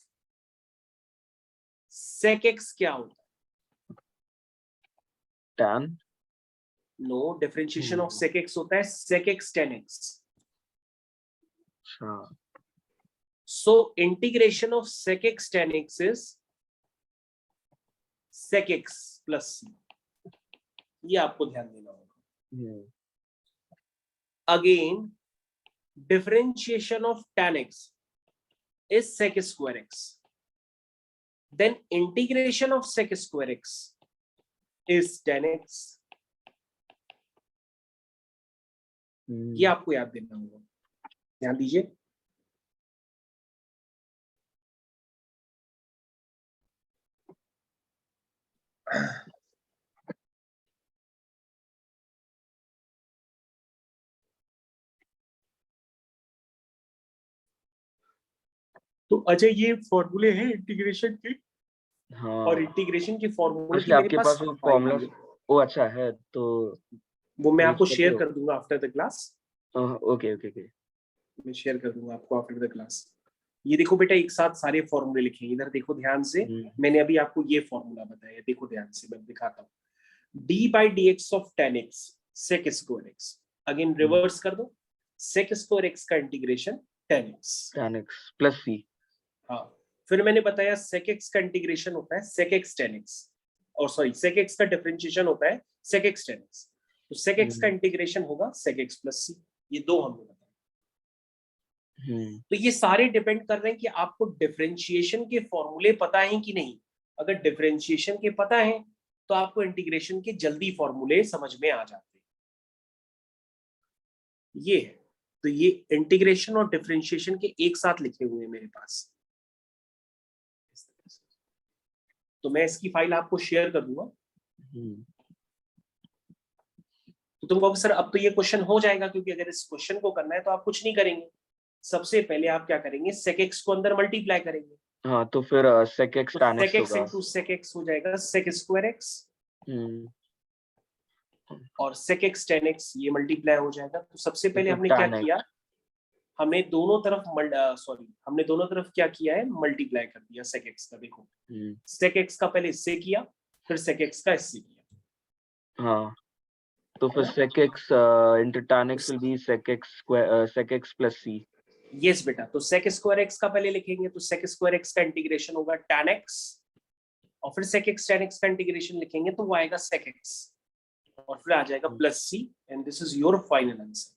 sec x क्या होता है? tan। No, differentiation of sec x होता है sec x tan x। अच्छा, so integration of sec x tan x is sec x plus c। ये आपको ध्यान देना होगा। Again differentiation of tan x is sec square x, then integration of sec square x is tan x। ये आपको याद देना होगा, ध्यान दीजिए। तो अजय ये फॉर्मूले हैं इंटीग्रेशन के, हाँ और इंटीग्रेशन के फॉर्मूले की एक्चुअली मेरे आपके पास पास वो फाइल फॉर्मूला है। वो अच्छा है तो वो मैं यूज आपको करते शेयर हो। कर दूंगा after the class. Okay okay okay. मैं शेयर कर दूंगा आपको आफ्टर द क्लास। ये देखो बेटा, एक साथ सारे फॉर्मूले लिखे हैं, इधर देखो ध्यान से। मैंने अभी आपको ये फॉर्मूला बताया, देखो ध्यान से, मैं दिखाता हूँ। d by D x of tan x sec square x, again reverse कर दो, सेक स्क्वायर एक्स का integration tan x plus c। हाँ, फिर मैंने बताया सेक एक्स का इंटीग्रेशन होता है सेक एक्स टेन एक्स, और सॉरी सेक एक्स का डिफरेंशिएशन होता है सेक एक्स टेन एक्स, तो सेक एक्स का इंटीग्रेशन होगा सेक एक्स प्लस सी। ये दो हमने बताया। तो ये सारे डिपेंड कर रहे हैं कि आपको डिफरेंशिएशन के फॉर्मूले पता है कि नहीं। अगर डिफरेंशिएशन के पता है तो आपको इंटीग्रेशन के जल्दी फॉर्मूले समझ में आ जाते हैं। ये है, तो ये इंटीग्रेशन और डिफरेंशिएशन के एक साथ लिखे हुए हैं मेरे पास। तो मैं इसकी फाइल आपको शेयर कर दूंगा। तो तुम कहोगे सर अब तो ये क्वेश्चन हो जाएगा, क्योंकि अगर इस क्वेश्चन को करना है तो आप कुछ नहीं करेंगे, सबसे पहले आप क्या करेंगे, sec x को अंदर मल्टीप्लाई करेंगे। हाँ तो फिर sec x तो tan x sec x होगा। इंटू sec x हो जाएगा sec स्क्वायर x, और sec x tan x ये मल्टीप्लाई हो जाएगा। तो सबसे पहले हमने क्या किया, हमने दोनों तरफ हमने दोनों तरफ क्या किया है, मल्टीप्लाई कर दिया sec x का। देखो sec x का पहले इससे किया, फिर sec x का इससे किया। हाँ, तो फिर sec x into tan x will be sec x square sec x plus c. Yes बेटा, तो sec स्क्वायर x का पहले लिखेंगे, तो sec स्क्वायर x का इंटीग्रेशन होगा tan x, और फिर sec x tan x का इंटीग्रेशन लिखेंगे तो वो आएगा sec x, और फिर आ जाएगा plus c, and this is your final answer.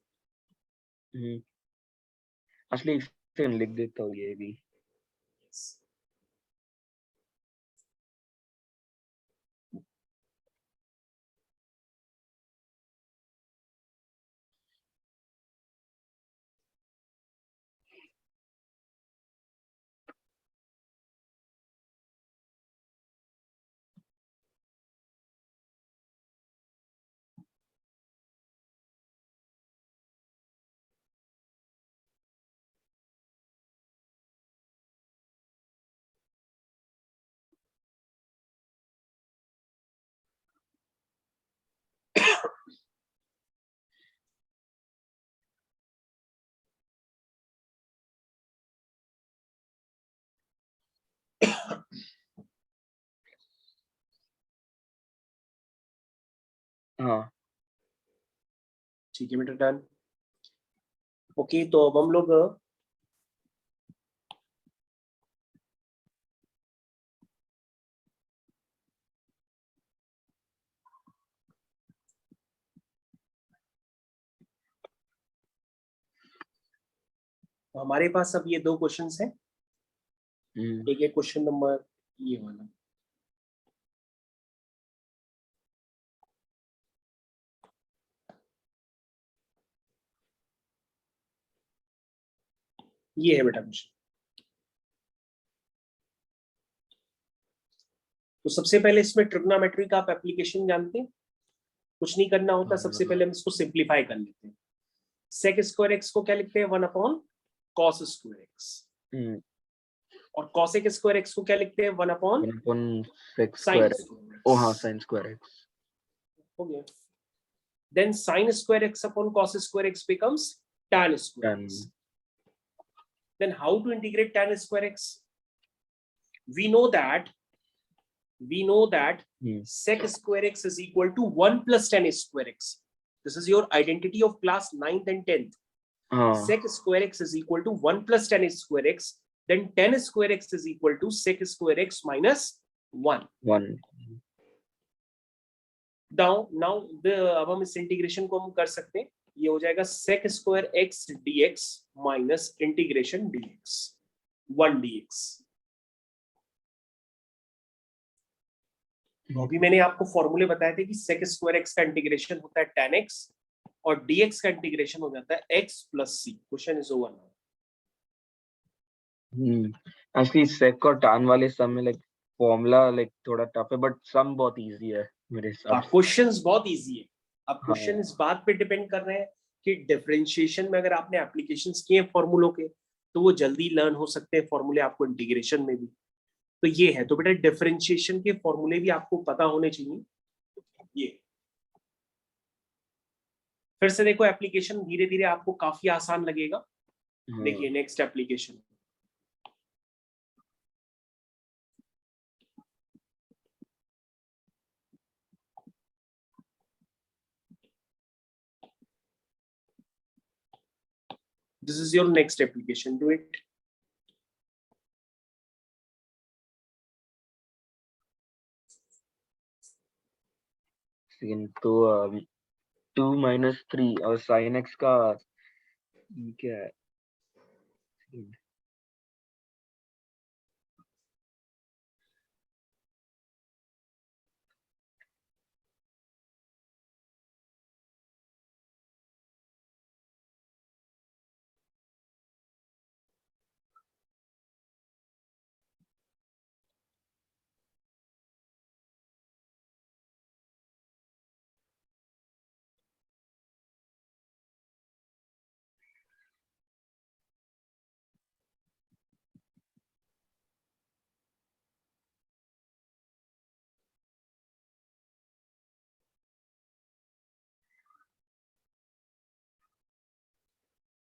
असली इसे लिख देता हूँ ये भी। हाँ ठीक है बेटा, डन। ओके, तो अब हम लोग हमारे पास अब ये दो क्वेश्चंस हैं। एक एक क्वेश्चन नंबर ये वाला, ये है बेटा क्वेश्चन। तो सबसे पहले इसमें ट्रिग्नोमेट्री का आप एप्लीकेशन जानते हैं, कुछ नहीं करना होता, सबसे पहले हम इसको सिंप्लीफाई कर लेते हैं। सेक स्क्वायर एक्स को क्या लिखते हैं, 1 अपॉन कॉस स्क्वायर एक्स, और कॉसेक स्क्वायर एक्स को क्या लिखते हैं, 1 upon sec sine square. Square Oh हाँ, एक्स। sin square x. हो गया। Then sine square x upon cos square x becomes tan square Tan. X. Then how to integrate tan square x? We know that sec square x is equal to 1 plus tan square x. This is your identity of class 9th and 10th. हाँ. Sec square x is equal to 1 plus tan square x. Then tan square x is equal to sec square x minus 1. 1. Now अब हम इस इंटीग्रेशन को हम कर सकते हैं। ये हो जाएगा sec square x dx minus integration dx 1 dx। अभी मैंने आपको फॉर्मूले बताए थे कि sec स्क्वायर x का इंटीग्रेशन होता है tan x, और dx का इंटीग्रेशन हो जाता है x plus c। Question is over now. Actually sec और tan वाले सम में like फॉर्मूला like थोड़ा टफ है, बट सम बहुत इजी है मेरे हिसाब से। क्वेश्चंस बहुत इजी है। अब क्वेश्चन हाँ. इस बात पे डिपेंड कर रहे हैं कि डिफरेंशिएशन में अगर आपने एप्लीकेशंस किए फॉर्मूलों के, तो वो जल्दी लर्न हो सकते हैं फॉर्मूले आपको इंटीग्रेशन में भी। तो ये है, तो बेटा डिफरेंशिएशन के फॉर्मूले भी आपको पता होने चाहिए। ये फिर से देखो, एप्लीकेशन धीरे धीरे आपको काफी आसान लगेगा। देखिए next application, this is your next application, do it। तो 2 minus 3 और sin x का क्या है?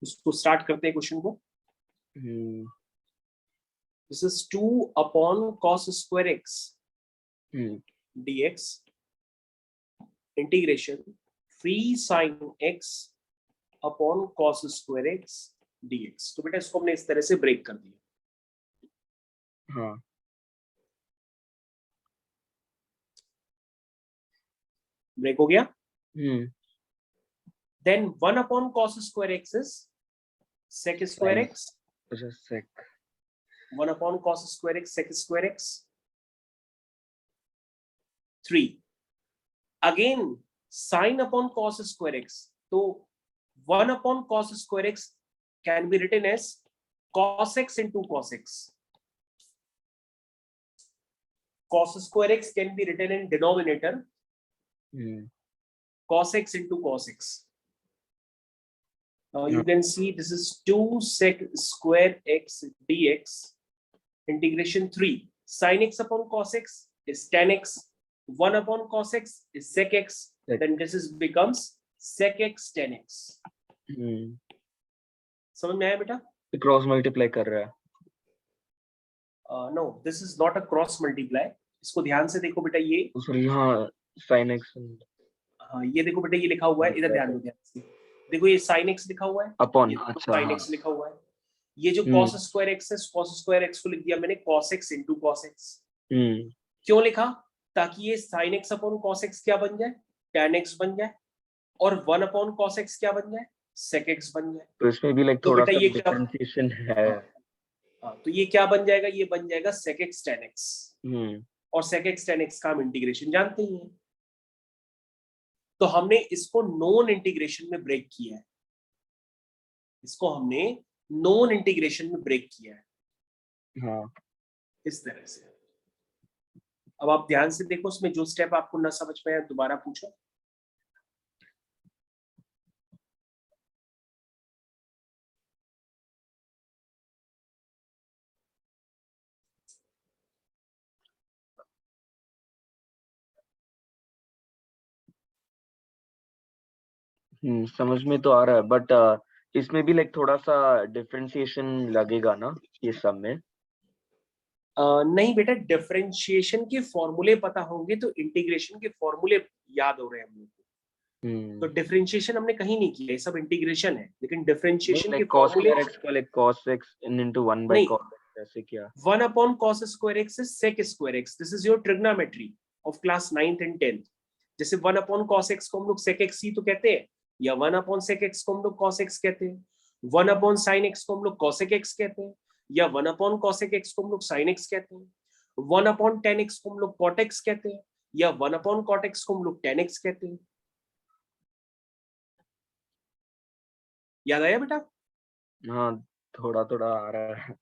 इसको स्टार्ट करते हैं क्वेश्चन को। This is 2 upon cos square x dx integration free sine x upon cos square x dx। तो बेटा इसको हमने इस तरह से ब्रेक कर दिया। हाँ ब्रेक हो गया। Then 1 upon cos square x is sec square x। अच्छा sec 1 upon cos square x sec square x 3 again sin upon cos square x। तो 1 upon cos square x can be written as cos x into cos x। cos square x can be written in denominator cos x into cos x. Now you can see this is 2 sec square x dx integration 3 sin x upon cos x is tan x, 1 upon cos x is sec x, then this is becomes sec x tan x. समझ में आया बेटा? क्रॉस मल्टीप्लाई कर रहा है। No, this is not a cross multiply. इसको ध्यान से देखो बेटा, ये सॉरी हाँ sin x हाँ ये देखो बेटा, ये लिखा हुआ है, इधर ध्यान दो, ध्यान से देखो, ये sin x लिखा हुआ है अपॉन, अच्छा sin x लिखा हुआ है। ये जो cos स्क्वायर x है, cos स्क्वायर x को लिख दिया मैंने cos x into cos x। क्यों लिखा? ताकि ये sin x upon cos x क्या बन जाए, tan x बन जाए, और 1 upon cos x क्या बन जाए, sec x बन जाए। तो इसमें भी लाइक थोड़ा सा डिफरेंशिएशन है। हाँ, तो ये क्या बन जाएगा, ये बन जाएगा sec x tan x। और sec x tan x का हम इंटीग्रेशन जानते ही हैं, तो हमने इसको नॉन इंटीग्रेशन में ब्रेक किया है। इसको हमने नॉन इंटीग्रेशन में ब्रेक किया है। हाँ इस तरह से। अब आप ध्यान से देखो, उसमें जो स्टेप आपको ना समझ में आया दोबारा पूछो। समझ में तो आ रहा है, बट इसमें भी लाइक थोड़ा सा डिफरेंशिएशन लगेगा ना ये सब में? नहीं बेटा, डिफरेंशिएशन के फॉर्मूले पता होंगे तो इंटीग्रेशन के फॉर्मूले याद हो रहे हैं हम लोग को। तो डिफरेंशिएशन हमने कहीं नहीं किया, ये सब इंटीग्रेशन है, लेकिन डिफरेंशिएशन के फॉर्मूले cos को like cos x into 1 by cos x ऐसे क्या? 1 upon cos square x is sec square x. This is your trigonometry of class 9th and 10th. जैसे 1 upon cos x को हम लोग sec x ही तो कहते हैं, या 1 upon sec x को हम लोग cos x कहते हैं, 1 upon sin x को हम लोग cosec x कहते हैं, या 1 upon cosec x को हम लोग sin x कहते हैं, 1 upon tan x को हम लोग cot x कहते हैं, या 1 upon cot x को हम लोग tan x कहते हैं। याद आया बेटा? हाँ थोड़ा थोड़ा आ रहा है।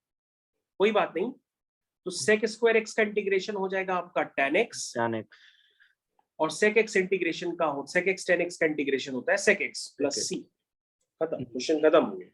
कोई बात नहीं। तो sec square x का इंटीग्रेशन हो जाएगा आपका tan x, और sec x इंटीग्रेशन का हो, sec x tan x का इंटीग्रेशन होता है sec x प्लस c। खत्म, क्वेश्चन खत्म हो गया।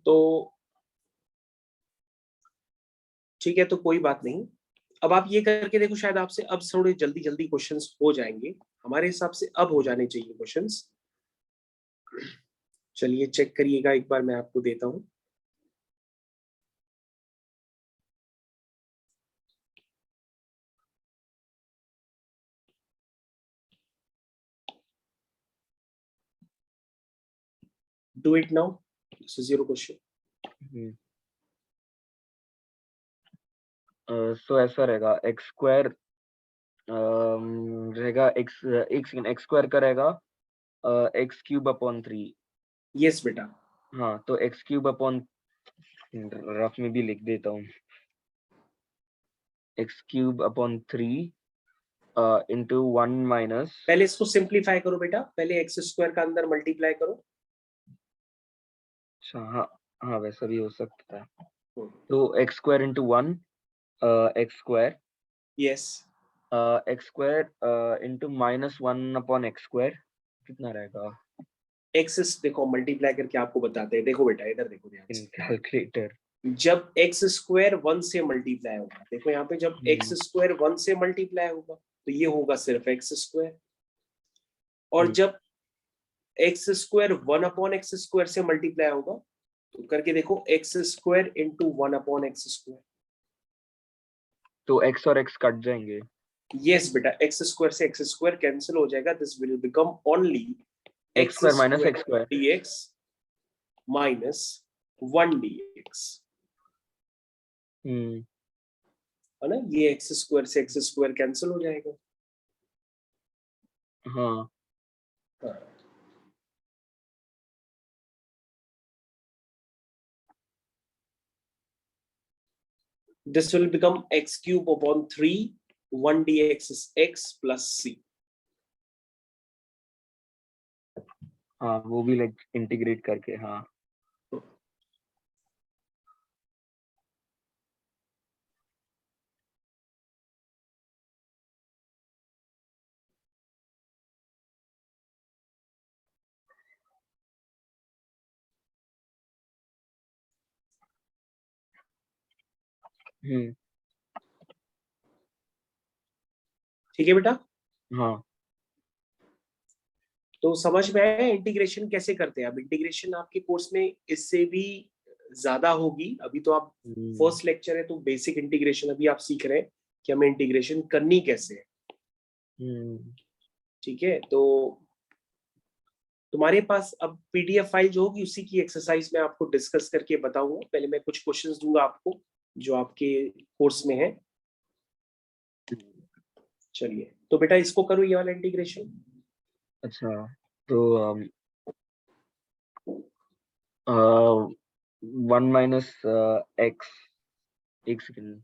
तो ठीक है, तो कोई बात नहीं। अब आप ये करके देखो, शायद आपसे अब थोड़े जल्दी जल्दी क्वेश्चंस हो जाएंगे, हमारे हिसाब से अब हो जाने चाहिए क्वेश्चंस। चलिए चेक करिएगा एक बार, मैं आपको देता हूं। Do it now, this is your question. So ऐसा रहेगा x स्क्वायर रहेगा x स्क्वायर का रहेगा x क्यूब अपॉन 3। यस बेटा। हाँ तो x क्यूब अपॉन, रफ में भी लिख देता हूँ, x cube upon 3 into 1 minus, पहले इसको सिंप्लीफाई करो बेटा, पहले x स्क्वायर का अंदर मल्टीप्लाई करो। अच्छा हाँ हाँ वैसा भी हो सकता है। तो x square into 1 x square, yes, x square into minus 1 upon x square कितना रहेगा? एक्स देखो मल्टीप्लाई करके आपको बताते हैं। देखो बेटा इधर देखो ध्यान से, कैलकुलेटर जब एक्स स्क्वायर 1 से मल्टीप्लाई होगा, देखो यहाँ पे जब एक्स स्क्वायर 1 से मल्टीप्लाई होगा तो ये होगा सिर्फ एक्स स्क्वायर, और जब एक्स स्क्वायर 1/x² से मल्टीप्लाई होगा तो करके देखो एक्स स्क्वायर इंटू 1/x²। तो x और x कट जाएंगे। यस बेटा, एक्स स्क्वायर से एक्स स्क्वायर कैंसिल हो जाएगा, this will become only x square minus x square dx minus 1 dx, है ना। ये एक्स स्क्वायर से एक्स स्क्वायर कैंसिल हो जाएगा। हाँ this will become x cube upon 3, 1 dx is x plus c। हाँ वो भी लाइक इंटीग्रेट करके। हाँ ठीक है बेटा। हाँ तो समझ में आया इंटीग्रेशन कैसे करते हैं। अब इंटीग्रेशन आपके कोर्स में इससे भी ज्यादा होगी, अभी तो आप फर्स्ट लेक्चर है तो बेसिक इंटीग्रेशन अभी आप सीख रहे हैं कि हमें इंटीग्रेशन करनी कैसे है। ठीक है, तो तुम्हारे पास अब पीडीएफ फाइल जो होगी उसी की एक्सरसाइज में आपको डिस्कस करके बताऊंगा। पहले मैं कुछ क्वेश्चंस दूंगा आपको जो आपके कोर्स में है। चलिए तो बेटा इसको करो, ये वाला इंटीग्रेशन। अच्छा तो 1 माइनस एक्स, एक सेकेंड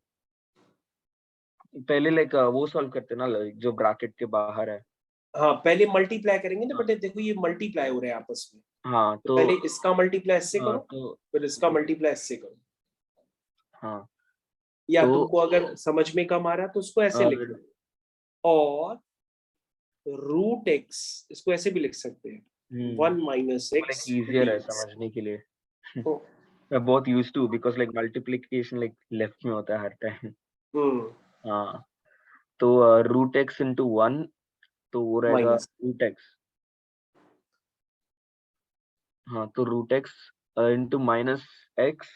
पहले लाइक वो सॉल्व करते ना like, जो ब्रैकेट के बाहर है। हाँ पहले मल्टीप्लाई करेंगे ना हाँ। बेटे, देखो ये मल्टीप्लाई हो रहे हैं आपस में, हाँ तो पहले इसका मल्टीप्लाई इससे हाँ, करो, फिर इसका मल्टीप्लाई इससे करो। हाँ या तो तुमको अगर समझ में कम आ रहा तो उसको ऐसे लिख लो, और रूट एक्स इसको ऐसे भी लिख सकते हैं, 1 माइनस लाइक एक्स इजियर है समझने के लिए। मैं बहुत used to because like multiplication like left में होता है हर टाइम। हाँ तो रूट एक्स इंटू 1 तो वो रहेगा माइनस रूट एक्स। हाँ तो root x into minus x,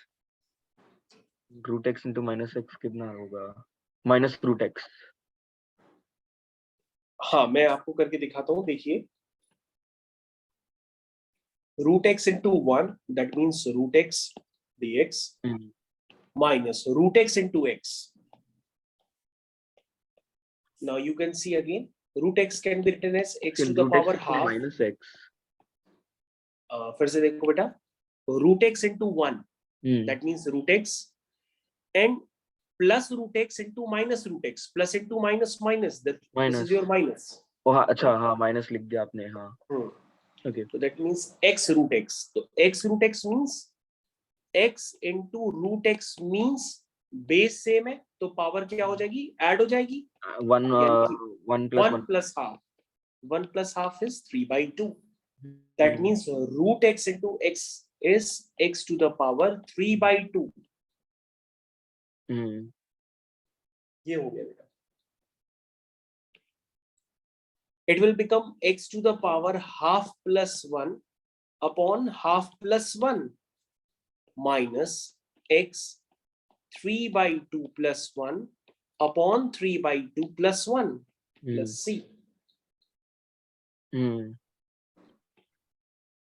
root x into minus x कितना होगा, माइनस रूट एक्स। हाँ मैं आपको करके दिखाता हूँ, देखिए root x into 1 that means root x dx minus root x into x. Now you can see again root x can be written as x to the power half minus x. फिर से देखो बेटा, root x into 1 that means root x and plus root x into minus root x, plus into minus minus, that this is your minus। हाँ अच्छा, हाँ माइनस लिख दिया आपने। हाँ ओके तो that means x root x, तो x root x means x into root x means base same है तो पावर क्या हो जाएगी, ऐड हो जाएगी। 1 plus half, 1 plus half is 3/2, that means root x into x is x to the power 3/2। ये हो गया बेटा। it will become x to the power half plus 1 upon half plus 1 minus x 3/2 plus 1 upon 3/2 plus 1 plus c।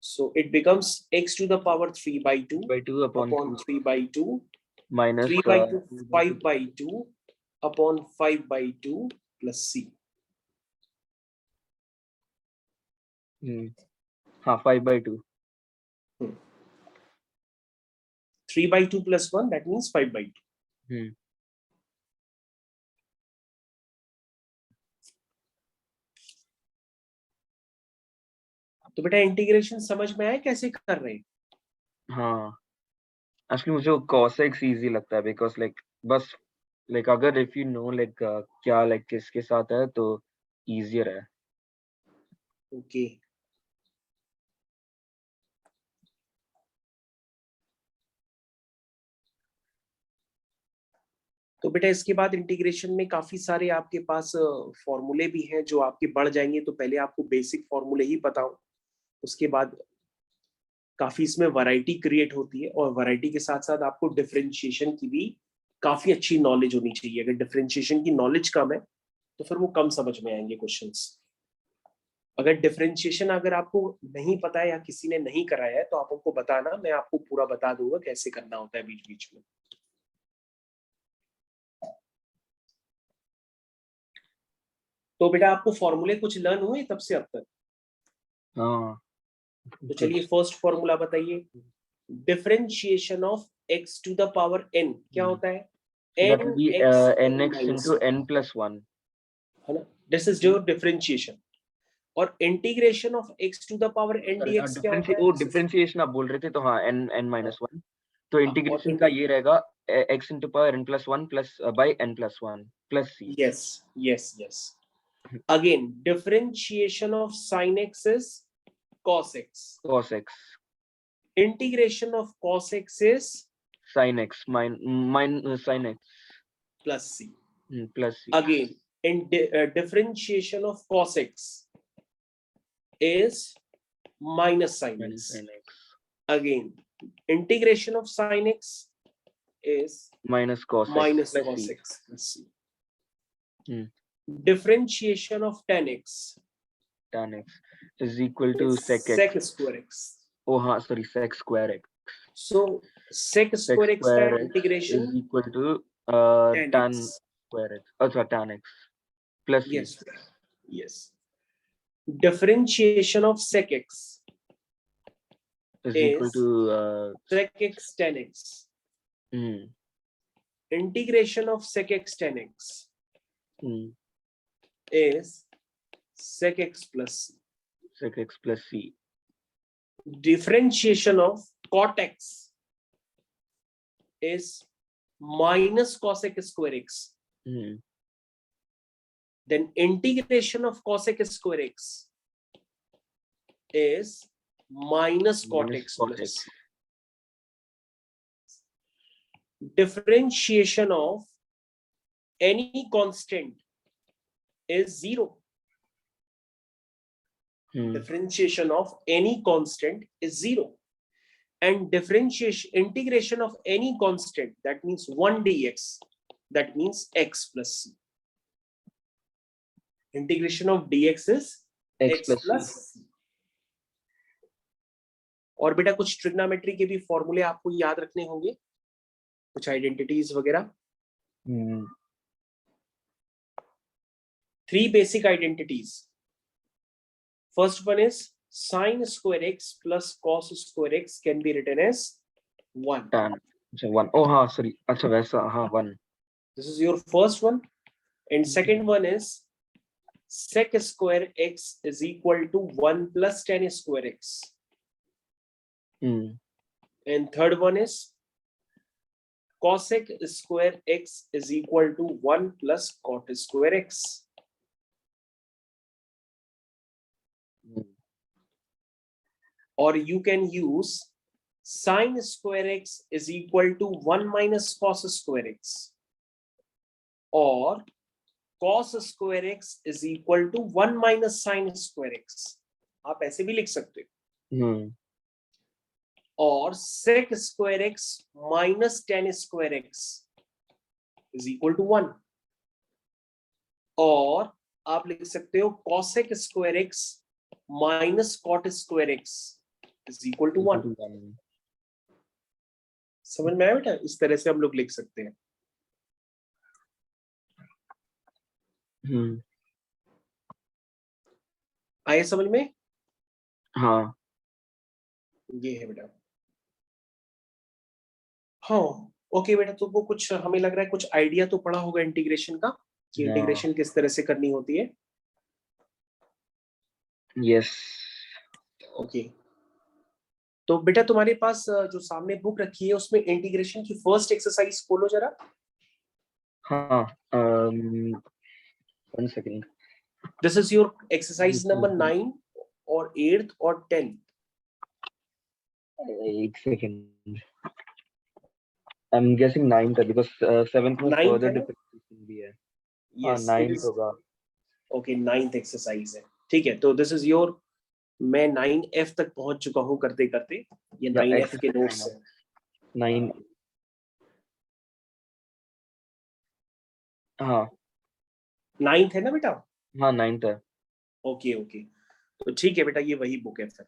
So it becomes x to the power 3/2 upon 3/2 minus 3/2 5/2 upon 5/2 plus c। हाँ 5/2 3/2 plus 1 that means 5/2। तो बेटा इंटीग्रेशन समझ में आया कैसे कर रहे हैं। हाँ एक्चुअली मुझे cos x इजी लगता है बिकॉज लाइक बस लाइक अगर इफ यू नो लाइक क्या लाइक किसके साथ है तो इजियर है। ओके तो बेटा इसके बाद इंटीग्रेशन में काफी सारे आपके पास फॉर्मूले भी हैं जो आपके बढ़ जाएंगे, तो पहले आपको बेसिक फॉर्मूले ही पता हो, उसके बाद काफी इसमें वैरायटी क्रिएट होती है, और वैरायटी के साथ साथ आपको डिफरेंशिएशन की भी काफी अच्छी नॉलेज होनी चाहिए। अगर डिफरेंशिएशन की नॉलेज कम है तो फिर वो कम समझ में आएंगे क्वेश्चंस। अगर डिफरेंशिएशन अगर आपको नहीं पता है या किसी ने नहीं कराया है तो आप हमको बताना, मैं आपको पूरा बता दूंगा कैसे करना होता है बीच बीच में। तो बेटा आपको फॉर्मूले कुछ लर्न हुए तब से अब तक? हाँ तो चलिए फर्स्ट फॉर्मूला बताइए। Differentiation of x to the power n क्या होता है? that will be nx minus into one, n plus 1 है ना? This is your differentiation. और integration of x to the power n dx क्या होता है? वो डिफरेंशिएशन आप बोल रहे थे, तो हाँ n minus 1, तो इंटीग्रेशन का ये रहेगा x into power n plus 1 plus by n plus 1 plus c. yes. Again, differentiation of sin x is cos x. Integration of cos x is sin x sin x plus c. Plus c. Again, differentiation of cos x is minus sin x. Again, integration of sin x is minus cos x plus c. Differentiation of tan x is equal to sec square x. Oh हाँ, sorry, sec square x. So sec square x का integration is equal to tan square x. Also tan x plus yes. Differentiation of sec x is equal to sec x tan x. Integration of sec x tan x is sec x plus c. Differentiation of cot x is minus cosec square x. Then integration of cosec square x is minus cot x plus c. Differentiation of any constant is 0. Differentiation of any constant is 0. And integration of any constant, that means 1 dx, that means x plus c. Integration of dx is x plus c. और बेटा कुछ ट्रिग्नोमेट्री के भी फॉर्मूले आपको याद रखने होंगे, कुछ आइडेंटिटीज वगैरह। 3 basic identities. First one is sin square x plus cos square x can be written as 1. Tan. So 1. Oh, हाँ, sorry. अच्छा वैसा, हाँ 1. This is your first one. And second one is sec square x is equal to 1 plus tan square x. And third one is cosec square x is equal to 1 plus cot square x. Or you can use sin square x is equal to 1 minus cos square x, or cos square x is equal to 1 minus sin square x. आप ऐसे भी लिख सकते हो. और sec square x minus tan square x is equal to 1. और आप लिख सकते हो cosec square x minus cot square x is equal to 1. समझ में आया बेटा? इस तरह से हम लोग लिख सकते हैं. आए समझ में? हाँ, ये है बेटा. हाँ, ओके बेटा. तो वो कुछ हमें लग रहा है कुछ आइडिया तो पड़ा होगा इंटीग्रेशन का, कि इंटीग्रेशन किस तरह से करनी होती है. यस. ओके. तो बेटा तुम्हारे पास जो सामने बुक रखी है उसमें इंटीग्रेशन की फर्स्ट एक्सरसाइज खोलो जरा. हाँ, 1 second. This is your exercise number 9 और 8th और 10. 1 सेकंड. I'm guessing 9th है because 7th में 9th further है ना? differentiation भी है. Yes, it 9th is. होगा. Okay, 9th एक्सरसाइज है. ठीक है, तो दिस इज योर, मैं 9F तक पहुंच चुका हूं करते करते. ये 9F के नोट्स है. 9. हाँ 9th है ना बेटा? हाँ 9th है. ओके ओके, तो ठीक है बेटा, ये वही बुक है फिर.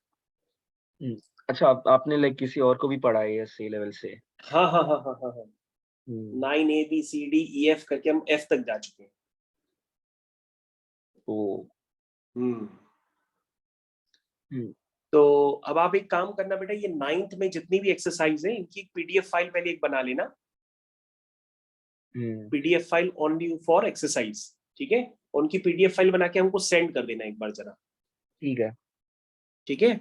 अच्छा, आपने लाइक किसी और को भी पढ़ाई है सी लेवल से? हाँ हाँ हाँ हाँ हाँ हाँ. 9ABCDEF करके हम F तक जा चुके हैं. ओ. तो अब आप एक काम करना बेटा, ये 9th में जितनी भी एक्सरसाइज है इनकी एक पीडीएफ फाइल पहले एक बना लेना. PDF file only for exercise. ठीक है, उनकी पीडीएफ फाइल बना के हमको सेंड कर देना एक बार जरा. ठीक है. ठीक है.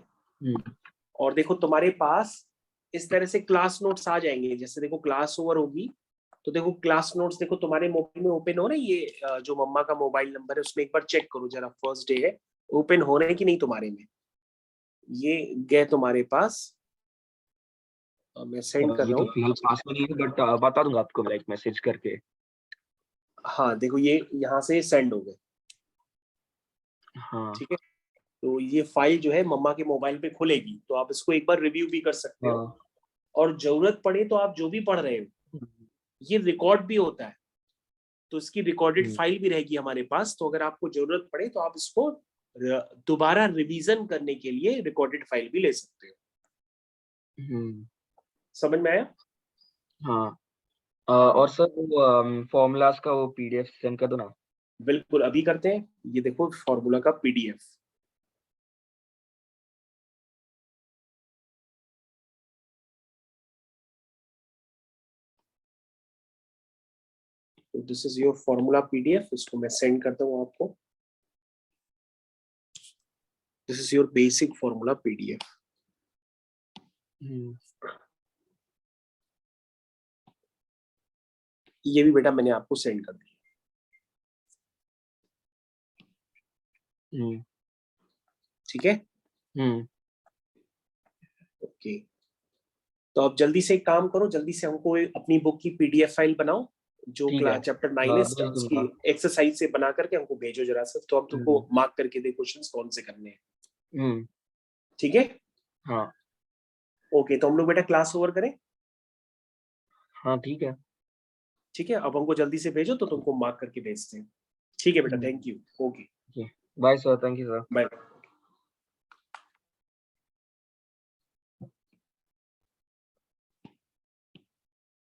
और देखो तुम्हारे पास इस तरह से क्लास नोट्स आ जाएंगे. जैसे देखो क्लास ओवर होगी तो देखो क्लास नोट्स देखो तुम्हारे मोबाइल में ओपन हो रहे. ये जो मम्मा का मोबाइल नंबर है उसमें एक बार चेक करो जरा, फर्स्ट डे है, ओपन हो रहे हैं कि नहीं तुम्हारे में. ये गए तुम्हारे पास, मैं सेंड कर रहा हूँ. फिलहाल पास में नहीं है बट बता दूंगा आपको लाइक मैसेज करके. हाँ देखो ये यहाँ से सेंड हो गए. हाँ. ठीक है, तो ये फाइल जो है मम्मा के मोबाइल पे खुलेगी, तो आप इसको एक बार रिव्यू भी कर सकते हो. और जरूरत पड़े तो आप जो भी पढ़ रहे हो ये रिकॉर्ड भी होता है, तो इसकी रिकॉर्डेड फाइल भी रहेगी हमारे पास. तो अगर आपको जरूरत पड़े तो आप इसको दोबारा रिवीजन करने के लिए रिकॉर्डेड फाइल भी ले सकते हो. समझ में आया? हाँ. और सर वो फॉर्मूलाज का वो पीडीएफ सेंड कर दो ना. बिल्कुल, अभी करते हैं. ये देखो फॉर्मूला का पीडीएफ. तो this is your formula PDF. इसको मैं सेंड करता हूँ आपको. This is your basic formula PDF. ये भी बेटा मैंने आपको सेंड कर दिया. ठीक है. ओके, तो आप जल्दी से एक काम करो, जल्दी से हमको अपनी बुक की पीडीएफ फाइल बनाओ जो क्लास चैप्टर 9 है उसकी एक्सरसाइज से बना करके हमको भेजो जरा सा, तो हम तुमको मार्क करके दे क्वेश्चंस कौन से करने हैं. ठीक है. हाँ. ओके, तो हम लोग बेटा क्लास ओवर करें. हाँ ठीक है. ठीक है, अब हमको जल्दी से भेजो तो तुमको मार्क करके भेजते हैं. ठीक है बेटा, thank you. Okay bye sir. Thank you sir. Bye.